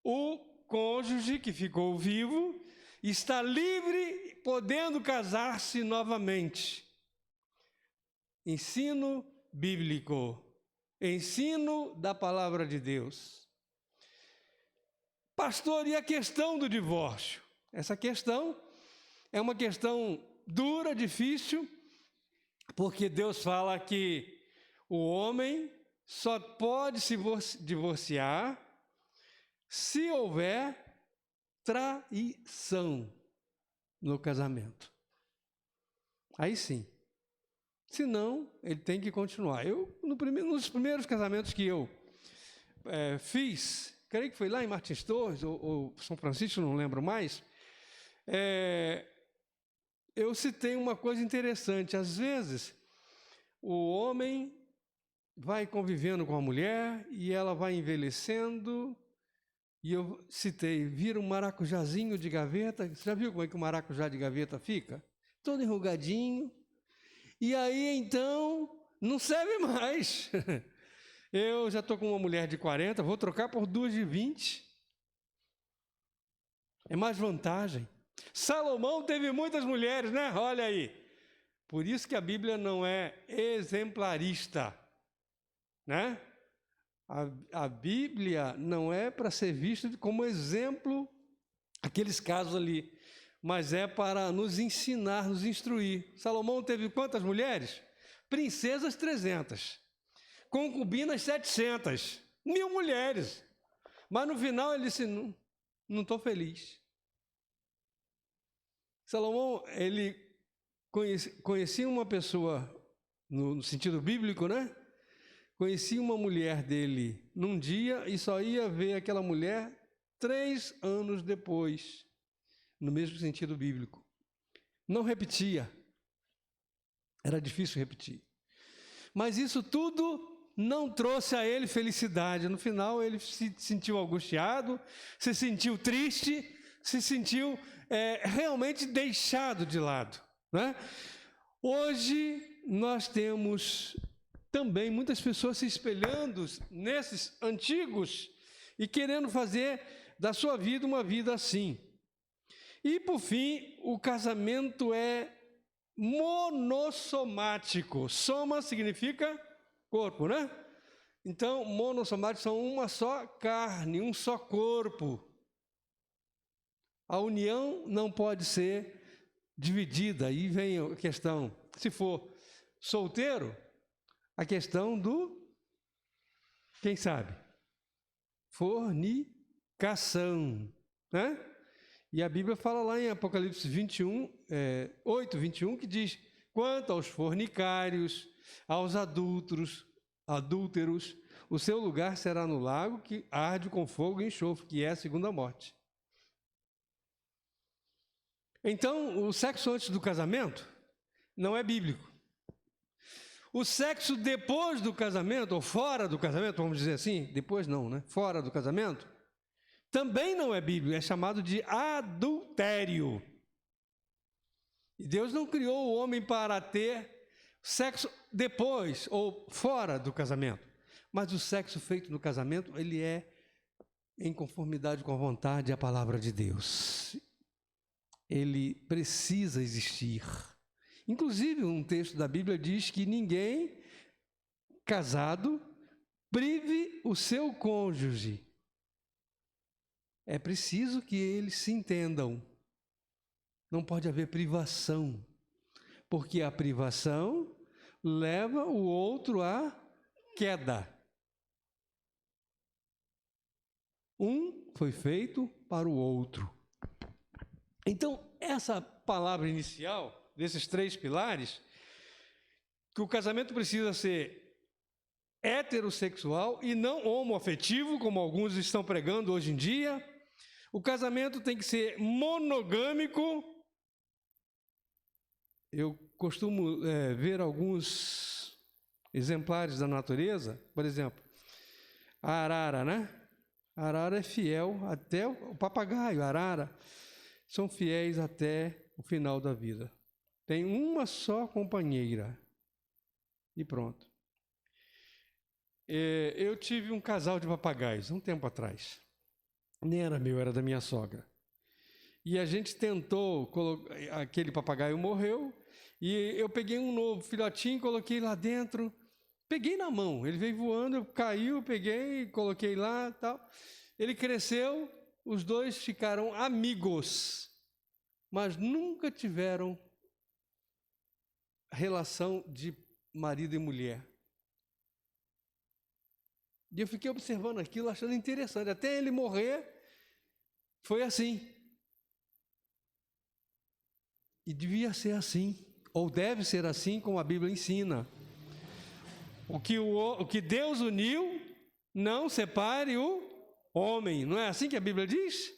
o cônjuge que ficou vivo está livre, podendo casar-se novamente. Ensino bíblico, ensino da palavra de Deus. Pastor, e a questão do divórcio? Essa questão é uma questão dura, difícil, porque Deus fala que o homem só pode se divorciar se houver traição no casamento. Aí sim. Senão, ele tem que continuar. Nos primeiros casamentos que eu fiz, creio que foi lá em Martins Torres, ou São Francisco, não lembro mais, eu citei uma coisa interessante. Às vezes, o homem vai convivendo com a mulher e ela vai envelhecendo, e eu citei, vira um maracujazinho de gaveta. Você já viu como é que o maracujá de gaveta fica? Todo enrugadinho. E aí, então, não serve mais. Eu já estou com uma mulher de 40, vou trocar por 2 de 20. É mais vantagem. Salomão teve muitas mulheres, né? Olha aí. Por isso que a Bíblia não é exemplarista, né? A Bíblia não é para ser vista como exemplo, aqueles casos ali, mas é para nos ensinar, nos instruir. Salomão teve quantas mulheres? Princesas 300, concubinas 700, 1000 mulheres. Mas no final ele disse, não estou feliz. Salomão, ele conhecia uma pessoa, no sentido bíblico, né? Conhecia uma mulher dele num dia e só ia ver aquela mulher 3 anos depois, no mesmo sentido bíblico. Não repetia. Era difícil repetir. Mas isso tudo não trouxe a ele felicidade. No final, ele se sentiu angustiado, se sentiu triste, se sentiu realmente deixado de lado, né? Hoje, nós temos também muitas pessoas se espelhando nesses antigos e querendo fazer da sua vida uma vida assim. E, por fim, o casamento é monossomático. Soma significa corpo, né? Então, monossomáticos são uma só carne, um só corpo. A união não pode ser dividida. Aí vem a questão, se for solteiro, a questão do, quem sabe? Fornicação, né? E a Bíblia fala lá em Apocalipse 8:21, que diz, Quanto aos fornicários, aos adúlteros, o seu lugar será no lago que arde com fogo e enxofre, que é a segunda morte. Então, o sexo antes do casamento não é bíblico. O sexo depois do casamento, ou fora do casamento, vamos dizer assim, depois não, né? Fora do casamento, também não é bíblico, é chamado de adultério. E Deus não criou o homem para ter sexo depois ou fora do casamento. Mas o sexo feito no casamento, ele é em conformidade com a vontade e a palavra de Deus. Ele precisa existir. Inclusive, um texto da Bíblia diz que ninguém casado prive o seu cônjuge. É preciso que eles se entendam. Não pode haver privação, porque a privação leva o outro à queda. Um foi feito para o outro. Então, essa palavra inicial desses 3 pilares, que o casamento precisa ser heterossexual e não homoafetivo, como alguns estão pregando hoje em dia. O casamento tem que ser monogâmico. Eu costumo ver alguns exemplares da natureza, por exemplo, a arara, né? A arara é fiel até o papagaio, a arara, são fiéis até o final da vida. Tem uma só companheira e pronto. Eu tive um casal de papagaios um tempo atrás. Nem era meu, era da minha sogra. E a gente tentou, aquele papagaio morreu, e eu peguei um novo filhotinho, coloquei lá dentro, peguei na mão, ele veio voando, caiu, peguei, coloquei lá, tal. Ele cresceu, os dois ficaram amigos, mas nunca tiveram relação de marido e mulher. E eu fiquei observando aquilo, achando interessante. Até ele morrer, foi assim. E devia ser assim, ou deve ser assim, como a Bíblia ensina. O que Deus uniu, não separe o homem. Não é assim que a Bíblia diz?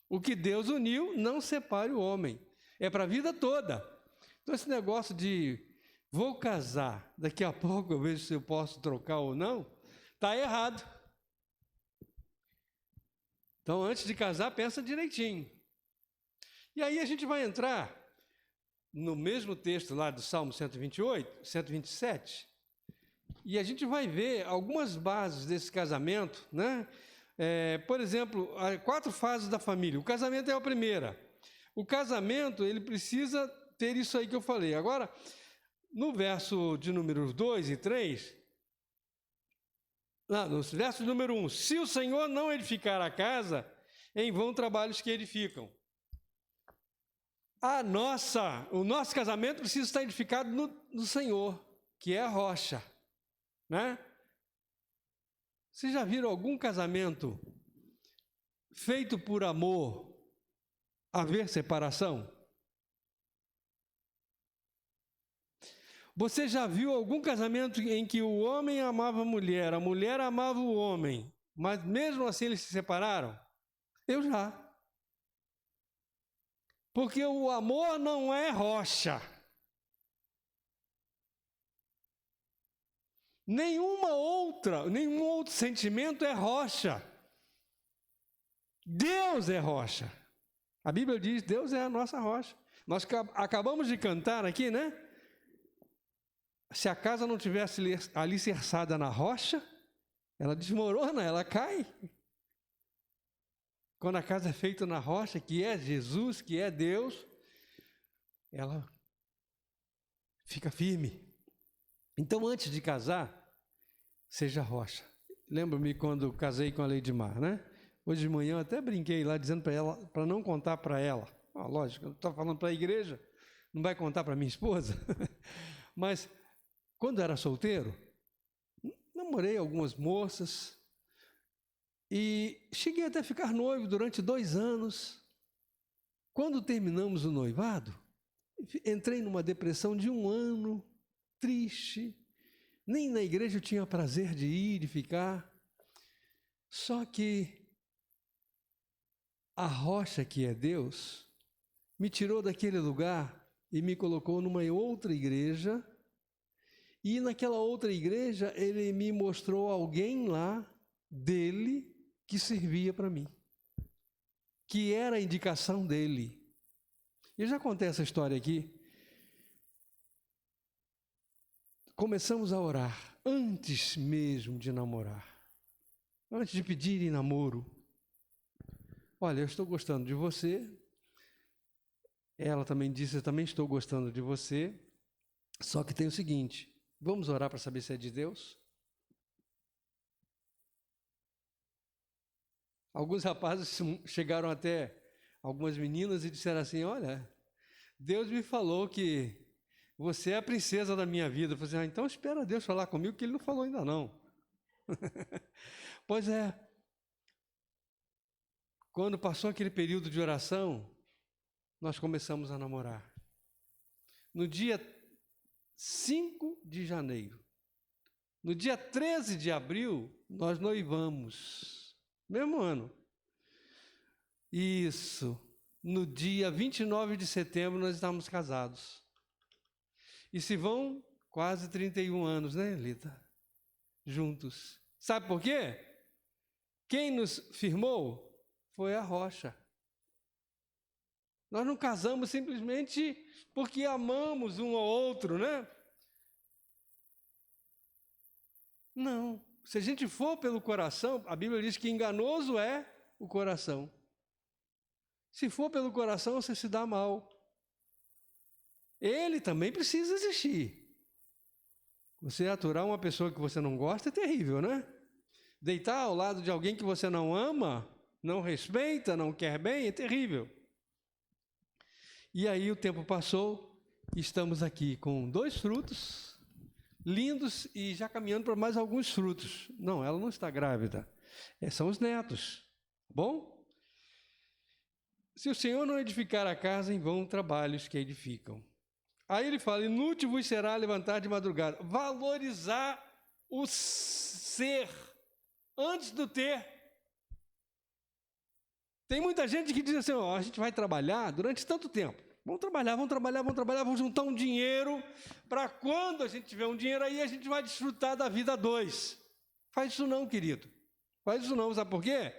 O que Deus uniu, não separe o homem. É para a vida toda. Então, esse negócio de vou casar, daqui a pouco eu vejo se eu posso trocar ou não, está errado. Então, antes de casar, pensa direitinho. E aí a gente vai entrar no mesmo texto lá do Salmo 128, 127, e a gente vai ver algumas bases desse casamento, né? Por exemplo, 4 fases da família. O casamento é a primeira. O casamento, ele precisa ter isso aí que eu falei. Agora, no verso de número 2 e 3, no verso número 1, se o Senhor não edificar a casa, em vão trabalhos que edificam. O nosso casamento precisa estar edificado no Senhor, que é a rocha, né? Vocês já viram algum casamento feito por amor haver separação? Você já viu algum casamento em que o homem amava a mulher amava o homem, mas mesmo assim eles se separaram? Eu já. Porque o amor não é rocha. Nenhum outro sentimento é rocha. Deus é rocha. A Bíblia diz, Deus é a nossa rocha. Nós acabamos de cantar aqui, né? Se a casa não tivesse alicerçada na rocha, ela desmorona, ela cai. Quando a casa é feita na rocha, que é Jesus, que é Deus, ela fica firme. Então, antes de casar, seja rocha. Lembro-me quando casei com a Leidmar, né? Hoje de manhã eu até brinquei lá, dizendo para ela, para não contar para ela. Lógico, eu estou falando para a igreja, não vai contar para minha esposa. Mas, quando era solteiro, namorei algumas moças e cheguei até a ficar noivo durante 2 anos. Quando terminamos o noivado, Entrei numa depressão de 1 ano, triste. Nem na igreja eu tinha prazer de ir, de ficar. Só que a rocha que é Deus me tirou daquele lugar e me colocou numa outra igreja. E naquela outra igreja ele me mostrou alguém lá dele que servia para mim, que era a indicação dele. Eu já contei essa história aqui. Começamos a orar antes mesmo de namorar, antes de pedir em namoro. Olha, eu estou gostando de você. Ela também disse, eu também estou gostando de você. Só que tem o seguinte, vamos orar para saber se é de Deus? Alguns rapazes chegaram até algumas meninas e disseram assim, olha, Deus me falou que você é a princesa da minha vida. Eu falei assim, então espera Deus falar comigo, que Ele não falou ainda não. Pois é. Quando passou aquele período de oração, nós começamos a namorar. No dia 5 de janeiro, no dia 13 de abril, nós noivamos. Mesmo ano. Isso. No dia 29 de setembro, nós estávamos casados. E se vão quase 31 anos, né, Lita? Juntos. Sabe por quê? Quem nos firmou foi a rocha. Nós não casamos simplesmente porque amamos um ao outro, né? Não. Se a gente for pelo coração, a Bíblia diz que enganoso é o coração. Se for pelo coração, você se dá mal. Ele também precisa existir. Você aturar uma pessoa que você não gosta é terrível, né? Deitar ao lado de alguém que você não ama, não respeita, não quer bem, é terrível. E aí o tempo passou, estamos aqui com 2 frutos lindos e já caminhando para mais alguns frutos. Não, ela não está grávida. São os netos. Bom? Se o Senhor não edificar a casa, em vão trabalhos que edificam. Aí ele fala, inútil vos será levantar de madrugada. Valorizar o ser antes do ter. Tem muita gente que diz assim, ó, a gente vai trabalhar durante tanto tempo. Vamos trabalhar, vamos juntar um dinheiro para quando a gente tiver um dinheiro aí, a gente vai desfrutar da vida a 2. Faz isso não, querido. Faz isso não, sabe por quê?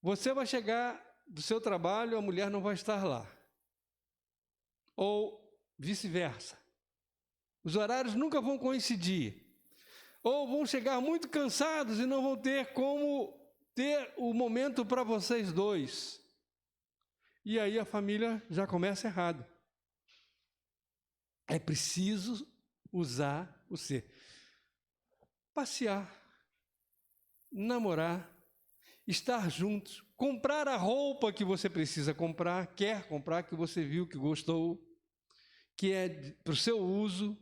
Você vai chegar do seu trabalho, a mulher não vai estar lá. Ou vice-versa. Os horários nunca vão coincidir. Ou vão chegar muito cansados e não vão ter como ter o momento para vocês dois. E aí a família já começa errado. É preciso usar o ser. Passear, namorar, estar juntos, comprar a roupa que você precisa comprar, quer comprar, que você viu, que gostou, que é para o seu uso,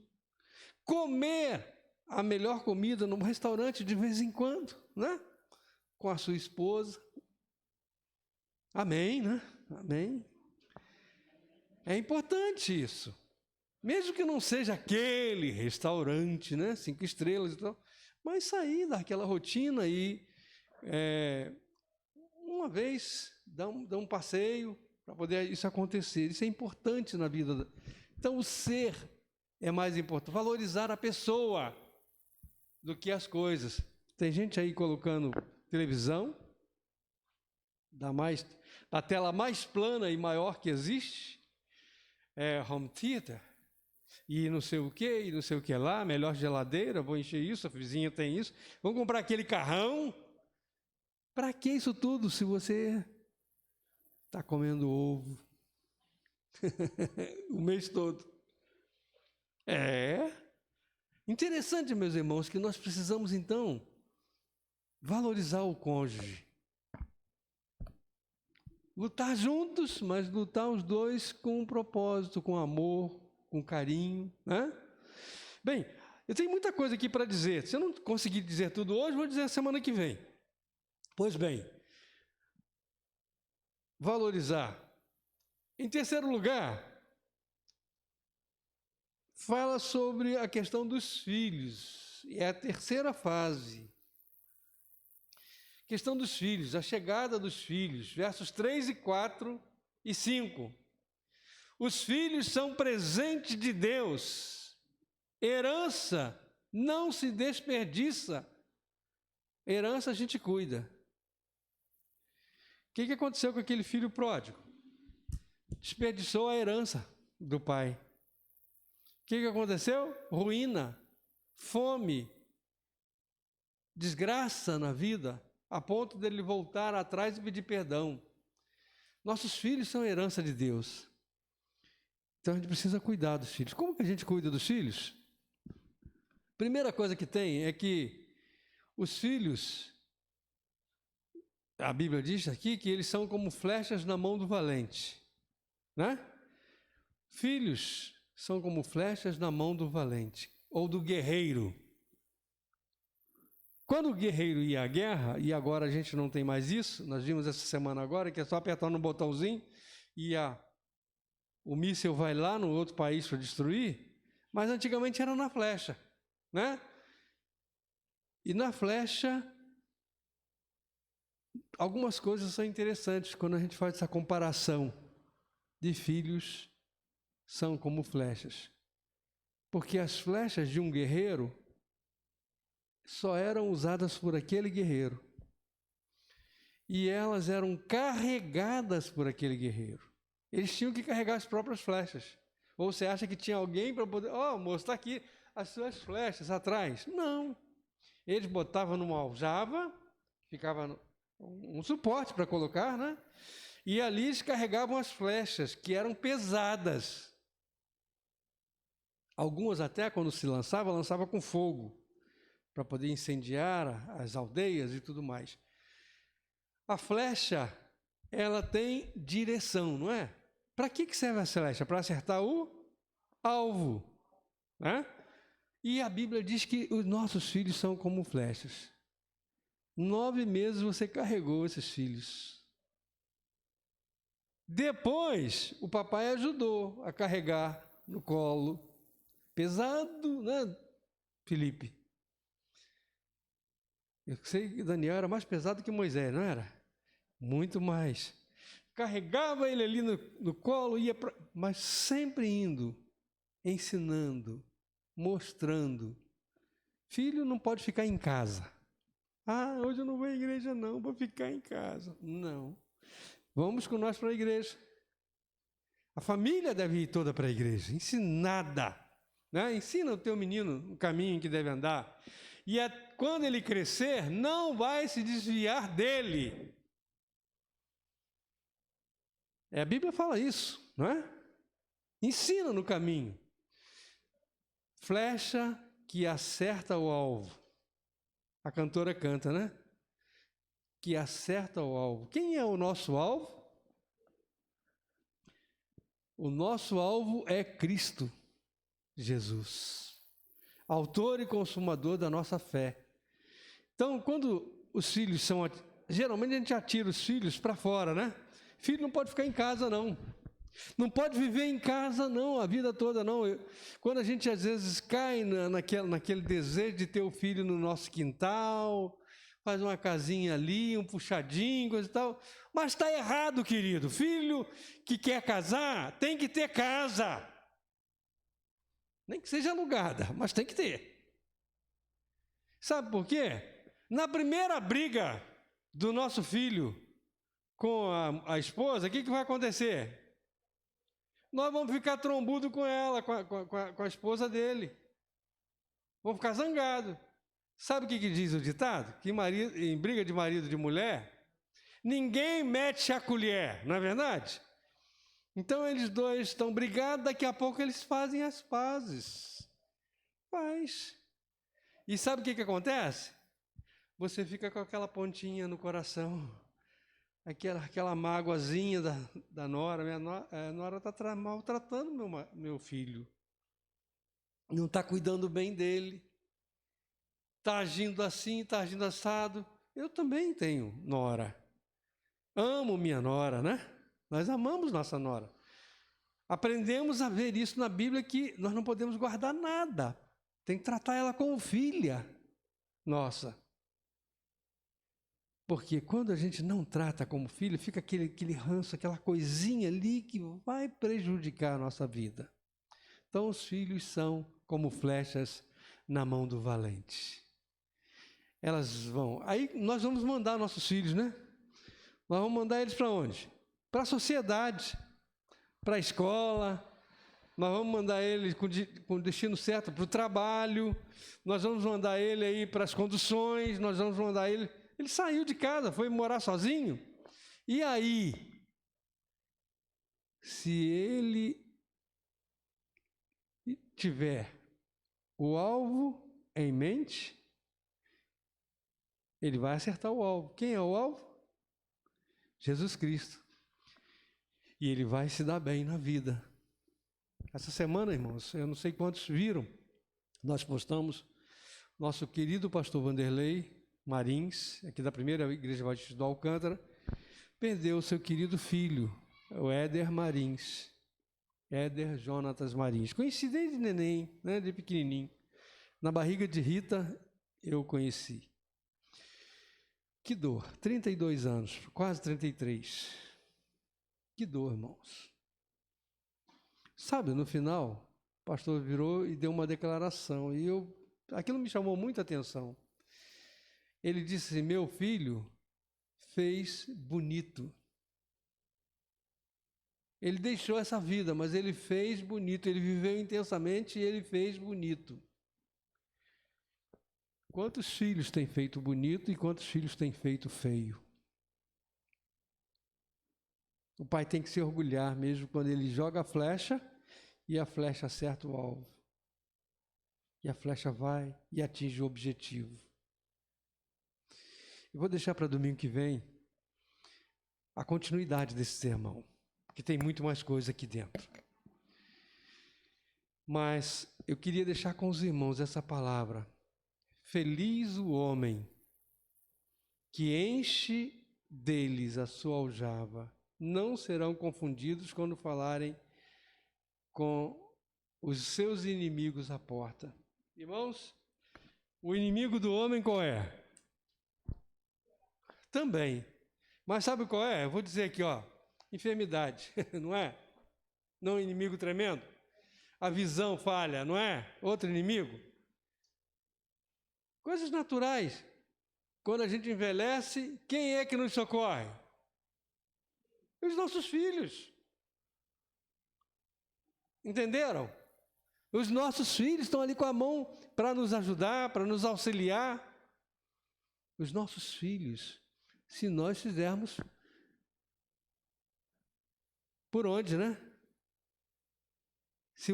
comer a melhor comida num restaurante de vez em quando, né? Com a sua esposa. Amém, né? Amém. É importante isso. Mesmo que não seja aquele restaurante, né? 5 estrelas e tal, mas sair daquela rotina e uma vez dar um passeio para poder isso acontecer. Isso é importante na vida. Então, o ser é mais importante. Valorizar a pessoa do que as coisas. Tem gente aí colocando televisão da tela mais plana e maior que existe, home theater, e não sei o que, e não sei o que lá, melhor geladeira, vou encher isso, a vizinha tem isso, vamos comprar aquele carrão. Para que isso tudo se você está comendo ovo o mês todo? Interessante, meus irmãos, que nós precisamos, então, valorizar o cônjuge. Lutar juntos, mas lutar os dois com um propósito, com amor, com carinho, né? Bem, eu tenho muita coisa aqui para dizer. Se eu não conseguir dizer tudo hoje, vou dizer semana que vem. Pois bem, valorizar Em terceiro lugar, fala sobre a questão dos filhos. É a terceira fase. Questão dos filhos, a chegada dos filhos, versos 3 e 4 e 5. Os filhos são presente de Deus. Herança não se desperdiça. Herança a gente cuida. O que aconteceu com aquele filho pródigo? Desperdiçou a herança do pai. O que aconteceu? Ruína, fome, desgraça na vida, a ponto dele voltar atrás e pedir perdão. Nossos filhos são herança de Deus. Então a gente precisa cuidar dos filhos. Como que a gente cuida dos filhos? Primeira coisa que tem é que os filhos, a Bíblia diz aqui que eles são como flechas na mão do valente, né? Filhos são como flechas na mão do valente ou do guerreiro. Quando o guerreiro ia à guerra, e agora a gente não tem mais isso, nós vimos essa semana agora, que é só apertar no botãozinho e o míssil vai lá no outro país para destruir, mas antigamente era na flecha, né? E na flecha, algumas coisas são interessantes quando a gente faz essa comparação de filhos são como flechas. Porque as flechas de um guerreiro só eram usadas por aquele guerreiro. E elas eram carregadas por aquele guerreiro. Eles tinham que carregar as próprias flechas. Ou você acha que tinha alguém para poder... moço, está aqui as suas flechas atrás. Não. Eles botavam numa aljava, ficava um suporte para colocar, né? E ali eles carregavam as flechas, que eram pesadas. Algumas até, quando se lançava com fogo, para poder incendiar as aldeias e tudo mais. A flecha, ela tem direção, não é? Para que serve a flecha? Para acertar o alvo, né? E a Bíblia diz que os nossos filhos são como flechas. 9 meses você carregou esses filhos. Depois, o papai ajudou a carregar no colo. Pesado, né, Felipe? Eu sei que Daniel era mais pesado que Moisés, não era? Muito mais. Carregava ele ali no colo, mas sempre indo, ensinando, mostrando. Filho não pode ficar em casa. Hoje eu não vou à igreja não, vou ficar em casa. Não. Vamos com nós para a igreja. A família deve ir toda para a igreja, ensinada. Né? Ensina o teu menino o caminho que deve andar. E quando ele crescer, não vai se desviar dele. A Bíblia fala isso, não é? Ensina no caminho. Flecha que acerta o alvo. A cantora canta, né? Que acerta o alvo. Quem é o nosso alvo? O nosso alvo é Cristo Jesus, autor e consumador da nossa fé. Então, quando os filhos são... Geralmente a gente atira os filhos para fora, né? Filho não pode ficar em casa, não. Não pode viver em casa, não, a vida toda, não. Quando a gente, às vezes, cai naquele desejo de ter o filho no nosso quintal, faz uma casinha ali, um puxadinho, coisa e tal. Mas está errado, querido. Filho que quer casar, tem que ter casa. Nem que seja alugada, mas tem que ter. Sabe por quê? Na primeira briga do nosso filho com a esposa, o que vai acontecer? Nós vamos ficar trombudo com ela, com a esposa dele. Vamos ficar zangados. Sabe o que diz o ditado? Que em briga de marido e de mulher, ninguém mete a colher, não é verdade? Então eles dois estão brigados, daqui a pouco eles fazem as pazes. Faz. E sabe o que acontece? Você fica com aquela pontinha no coração, aquela mágoazinha da nora. A nora está maltratando meu filho. Não está cuidando bem dele. Está agindo assim, está agindo assado. Eu também tenho nora. Amo minha nora, né? Nós amamos nossa nora. Aprendemos a ver isso na Bíblia, que nós não podemos guardar nada. Tem que tratar ela como filha nossa. Porque quando a gente não trata como filho, fica aquele ranço, aquela coisinha ali que vai prejudicar a nossa vida. Então, os filhos são como flechas na mão do valente. Elas vão... Aí nós vamos mandar nossos filhos, né? Nós vamos mandar eles para onde? Para a sociedade, para a escola. Nós vamos mandar ele com destino certo para o trabalho. Nós vamos mandar ele aí para as conduções. Nós vamos mandar ele... Ele saiu de casa, foi morar sozinho. E aí, se ele tiver o alvo em mente, ele vai acertar o alvo. Quem é o alvo? Jesus Cristo. E ele vai se dar bem na vida. Essa semana, irmãos, eu não sei quantos viram, nós postamos nosso querido pastor Vanderlei Marins, aqui da primeira Igreja Batista do Alcântara, perdeu o seu querido filho, o Éder Marins. Éder Jonatas Marins. Conheci desde neném, né, de pequenininho. Na barriga de Rita, eu conheci. Que dor. 32 anos, quase 33. Que dor, irmãos. Sabe, no final, o pastor virou e deu uma declaração, e aquilo me chamou muita atenção. Ele disse: meu filho fez bonito. Ele deixou essa vida, mas ele fez bonito. Ele viveu intensamente e ele fez bonito. Quantos filhos têm feito bonito e quantos filhos têm feito feio? O pai tem que se orgulhar mesmo quando ele joga a flecha e a flecha acerta o alvo. E a flecha vai e atinge o objetivo. Eu vou deixar para domingo que vem a continuidade desse sermão, porque tem muito mais coisa aqui dentro. Mas eu queria deixar com os irmãos essa palavra. Feliz o homem que enche deles a sua aljava, não serão confundidos quando falarem com os seus inimigos à porta. Irmãos, o inimigo do homem qual é? Também. Mas sabe qual é? Eu vou dizer aqui, ó, enfermidade, não é? Não é um inimigo tremendo? A visão falha, não é? Outro inimigo? Coisas naturais. Quando a gente envelhece, quem é que nos socorre? Os nossos filhos. Entenderam? Os nossos filhos estão ali com a mão para nos ajudar, para nos auxiliar. Os nossos filhos. Se nós fizermos por onde, né? Se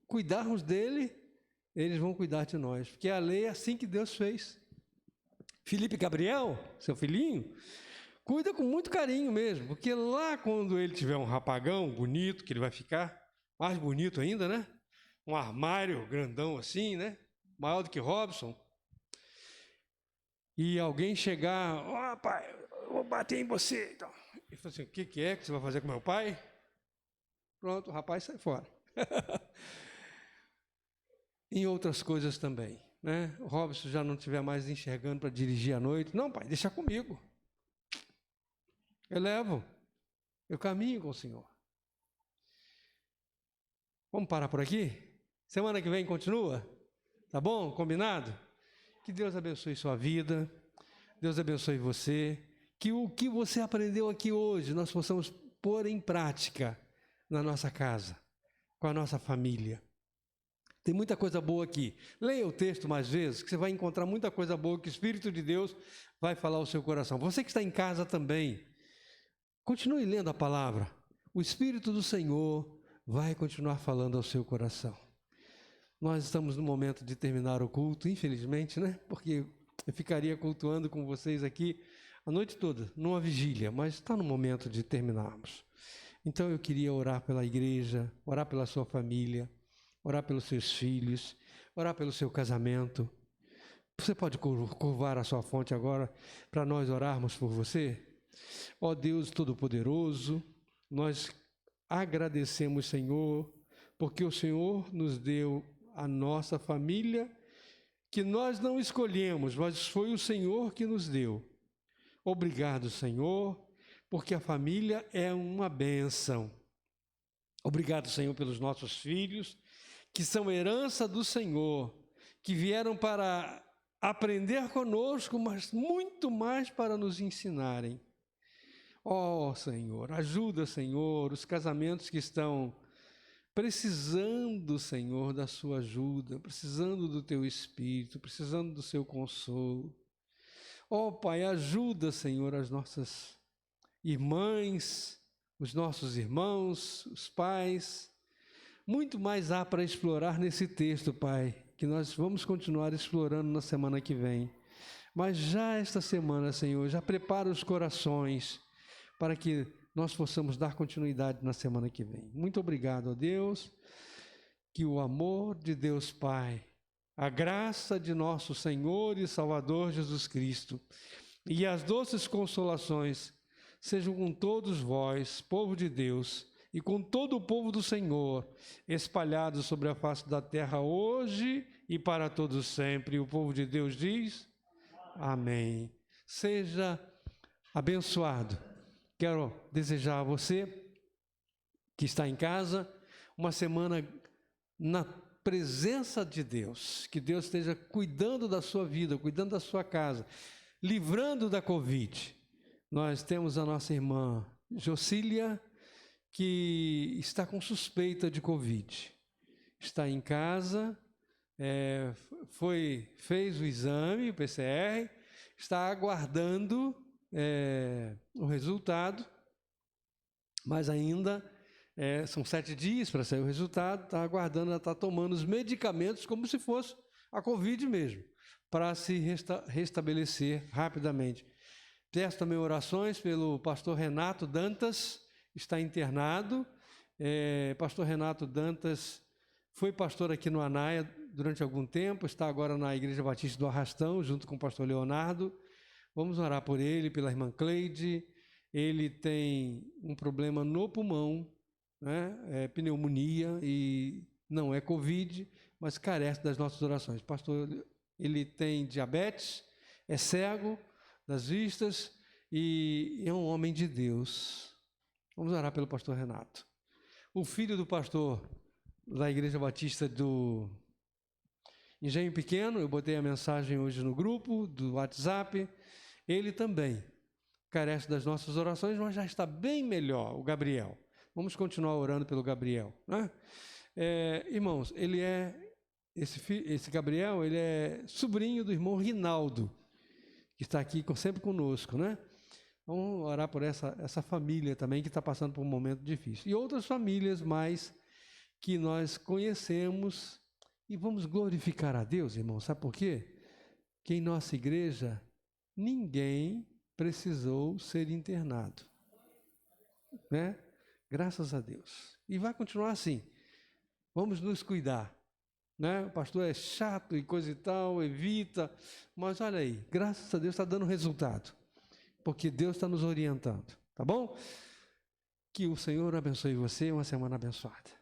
cuidarmos dele, eles vão cuidar de nós. Porque a lei é assim que Deus fez. Felipe Gabriel, seu filhinho, cuida com muito carinho mesmo. Porque lá quando ele tiver um rapagão bonito, que ele vai ficar mais bonito ainda, né? Um armário grandão assim, né? Maior do que Robson. E alguém chegar, ó, pai, eu vou bater em você. Então, ele falou assim: o que é que você vai fazer com meu pai? Pronto, o rapaz sai fora. Em outras coisas também, né? O Robson já não estiver mais enxergando para dirigir à noite. Não, pai, deixa comigo. Eu levo. Eu caminho com o Senhor. Vamos parar por aqui? Semana que vem continua? Tá bom? Combinado? Que Deus abençoe sua vida, Deus abençoe você, que o que você aprendeu aqui hoje nós possamos pôr em prática na nossa casa, com a nossa família. Tem muita coisa boa aqui. Leia o texto mais vezes, que você vai encontrar muita coisa boa que o Espírito de Deus vai falar ao seu coração. Você que está em casa também, continue lendo a palavra. O Espírito do Senhor vai continuar falando ao seu coração. Nós estamos no momento de terminar o culto, infelizmente, né? Porque eu ficaria cultuando com vocês aqui a noite toda, numa vigília, mas está no momento de terminarmos. Então eu queria orar pela igreja, orar pela sua família, orar pelos seus filhos, orar pelo seu casamento. Você pode curvar a sua fonte agora para nós orarmos por você? Ó Deus Todo-Poderoso, nós agradecemos, Senhor, porque o Senhor nos deu a nossa família, que nós não escolhemos, mas foi o Senhor que nos deu. Obrigado, Senhor, porque a família é uma bênção. Obrigado, Senhor, pelos nossos filhos, que são herança do Senhor, que vieram para aprender conosco, mas muito mais para nos ensinarem. Ó, Senhor, ajuda, Senhor, os casamentos que estão precisando, Senhor, da sua ajuda, precisando do teu Espírito, precisando do seu consolo. Ó, Pai, ajuda, Senhor, as nossas irmãs, os nossos irmãos, os pais. Muito mais há para explorar nesse texto, Pai, que nós vamos continuar explorando na semana que vem. Mas já esta semana, Senhor, já prepara os corações para que nós possamos dar continuidade na semana que vem. Muito obrigado, ó Deus, que o amor de Deus Pai, a graça de nosso Senhor e Salvador Jesus Cristo e as doces consolações sejam com todos vós, povo de Deus, e com todo o povo do Senhor, espalhados sobre a face da terra hoje e para todos sempre. E o povo de Deus diz: amém. Seja abençoado. Quero desejar a você que está em casa uma semana na presença de Deus, que Deus esteja cuidando da sua vida, cuidando da sua casa, livrando da Covid. Nós temos a nossa irmã Jocília, que está com suspeita de Covid. Está em casa, fez o exame, o PCR, está aguardando o resultado, mas ainda são 7 dias para sair o resultado, está aguardando, ela está tomando os medicamentos como se fosse a Covid mesmo, para se restabelecer rapidamente. Peço também orações pelo pastor Renato Dantas, está internado. Pastor Renato Dantas foi pastor aqui no Anaia durante algum tempo, está agora na Igreja Batista do Arrastão, junto com o pastor Leonardo. Vamos orar por ele, pela irmã Cleide. Ele tem um problema no pulmão, né? Pneumonia, e não é Covid, mas carece das nossas orações. Pastor, ele tem diabetes, é cego das vistas e é um homem de Deus. Vamos orar pelo pastor Renato. O filho do pastor da Igreja Batista do Engenho Pequeno, eu botei a mensagem hoje no grupo do WhatsApp, ele também carece das nossas orações, mas já está bem melhor, o Gabriel. Vamos continuar orando pelo Gabriel, né? Irmãos, esse Gabriel, ele é sobrinho do irmão Rinaldo, que está aqui sempre conosco, né? Vamos orar por essa família também que está passando por um momento difícil. E outras famílias mais que nós conhecemos, e vamos glorificar a Deus, irmãos. Sabe por quê? Que em nossa igreja ninguém precisou ser internado, né? Graças a Deus. E vai continuar assim. Vamos nos cuidar, né? O pastor é chato e coisa e tal, evita, mas olha aí, graças a Deus está dando resultado, porque Deus está nos orientando, tá bom? Que o Senhor abençoe você, uma semana abençoada.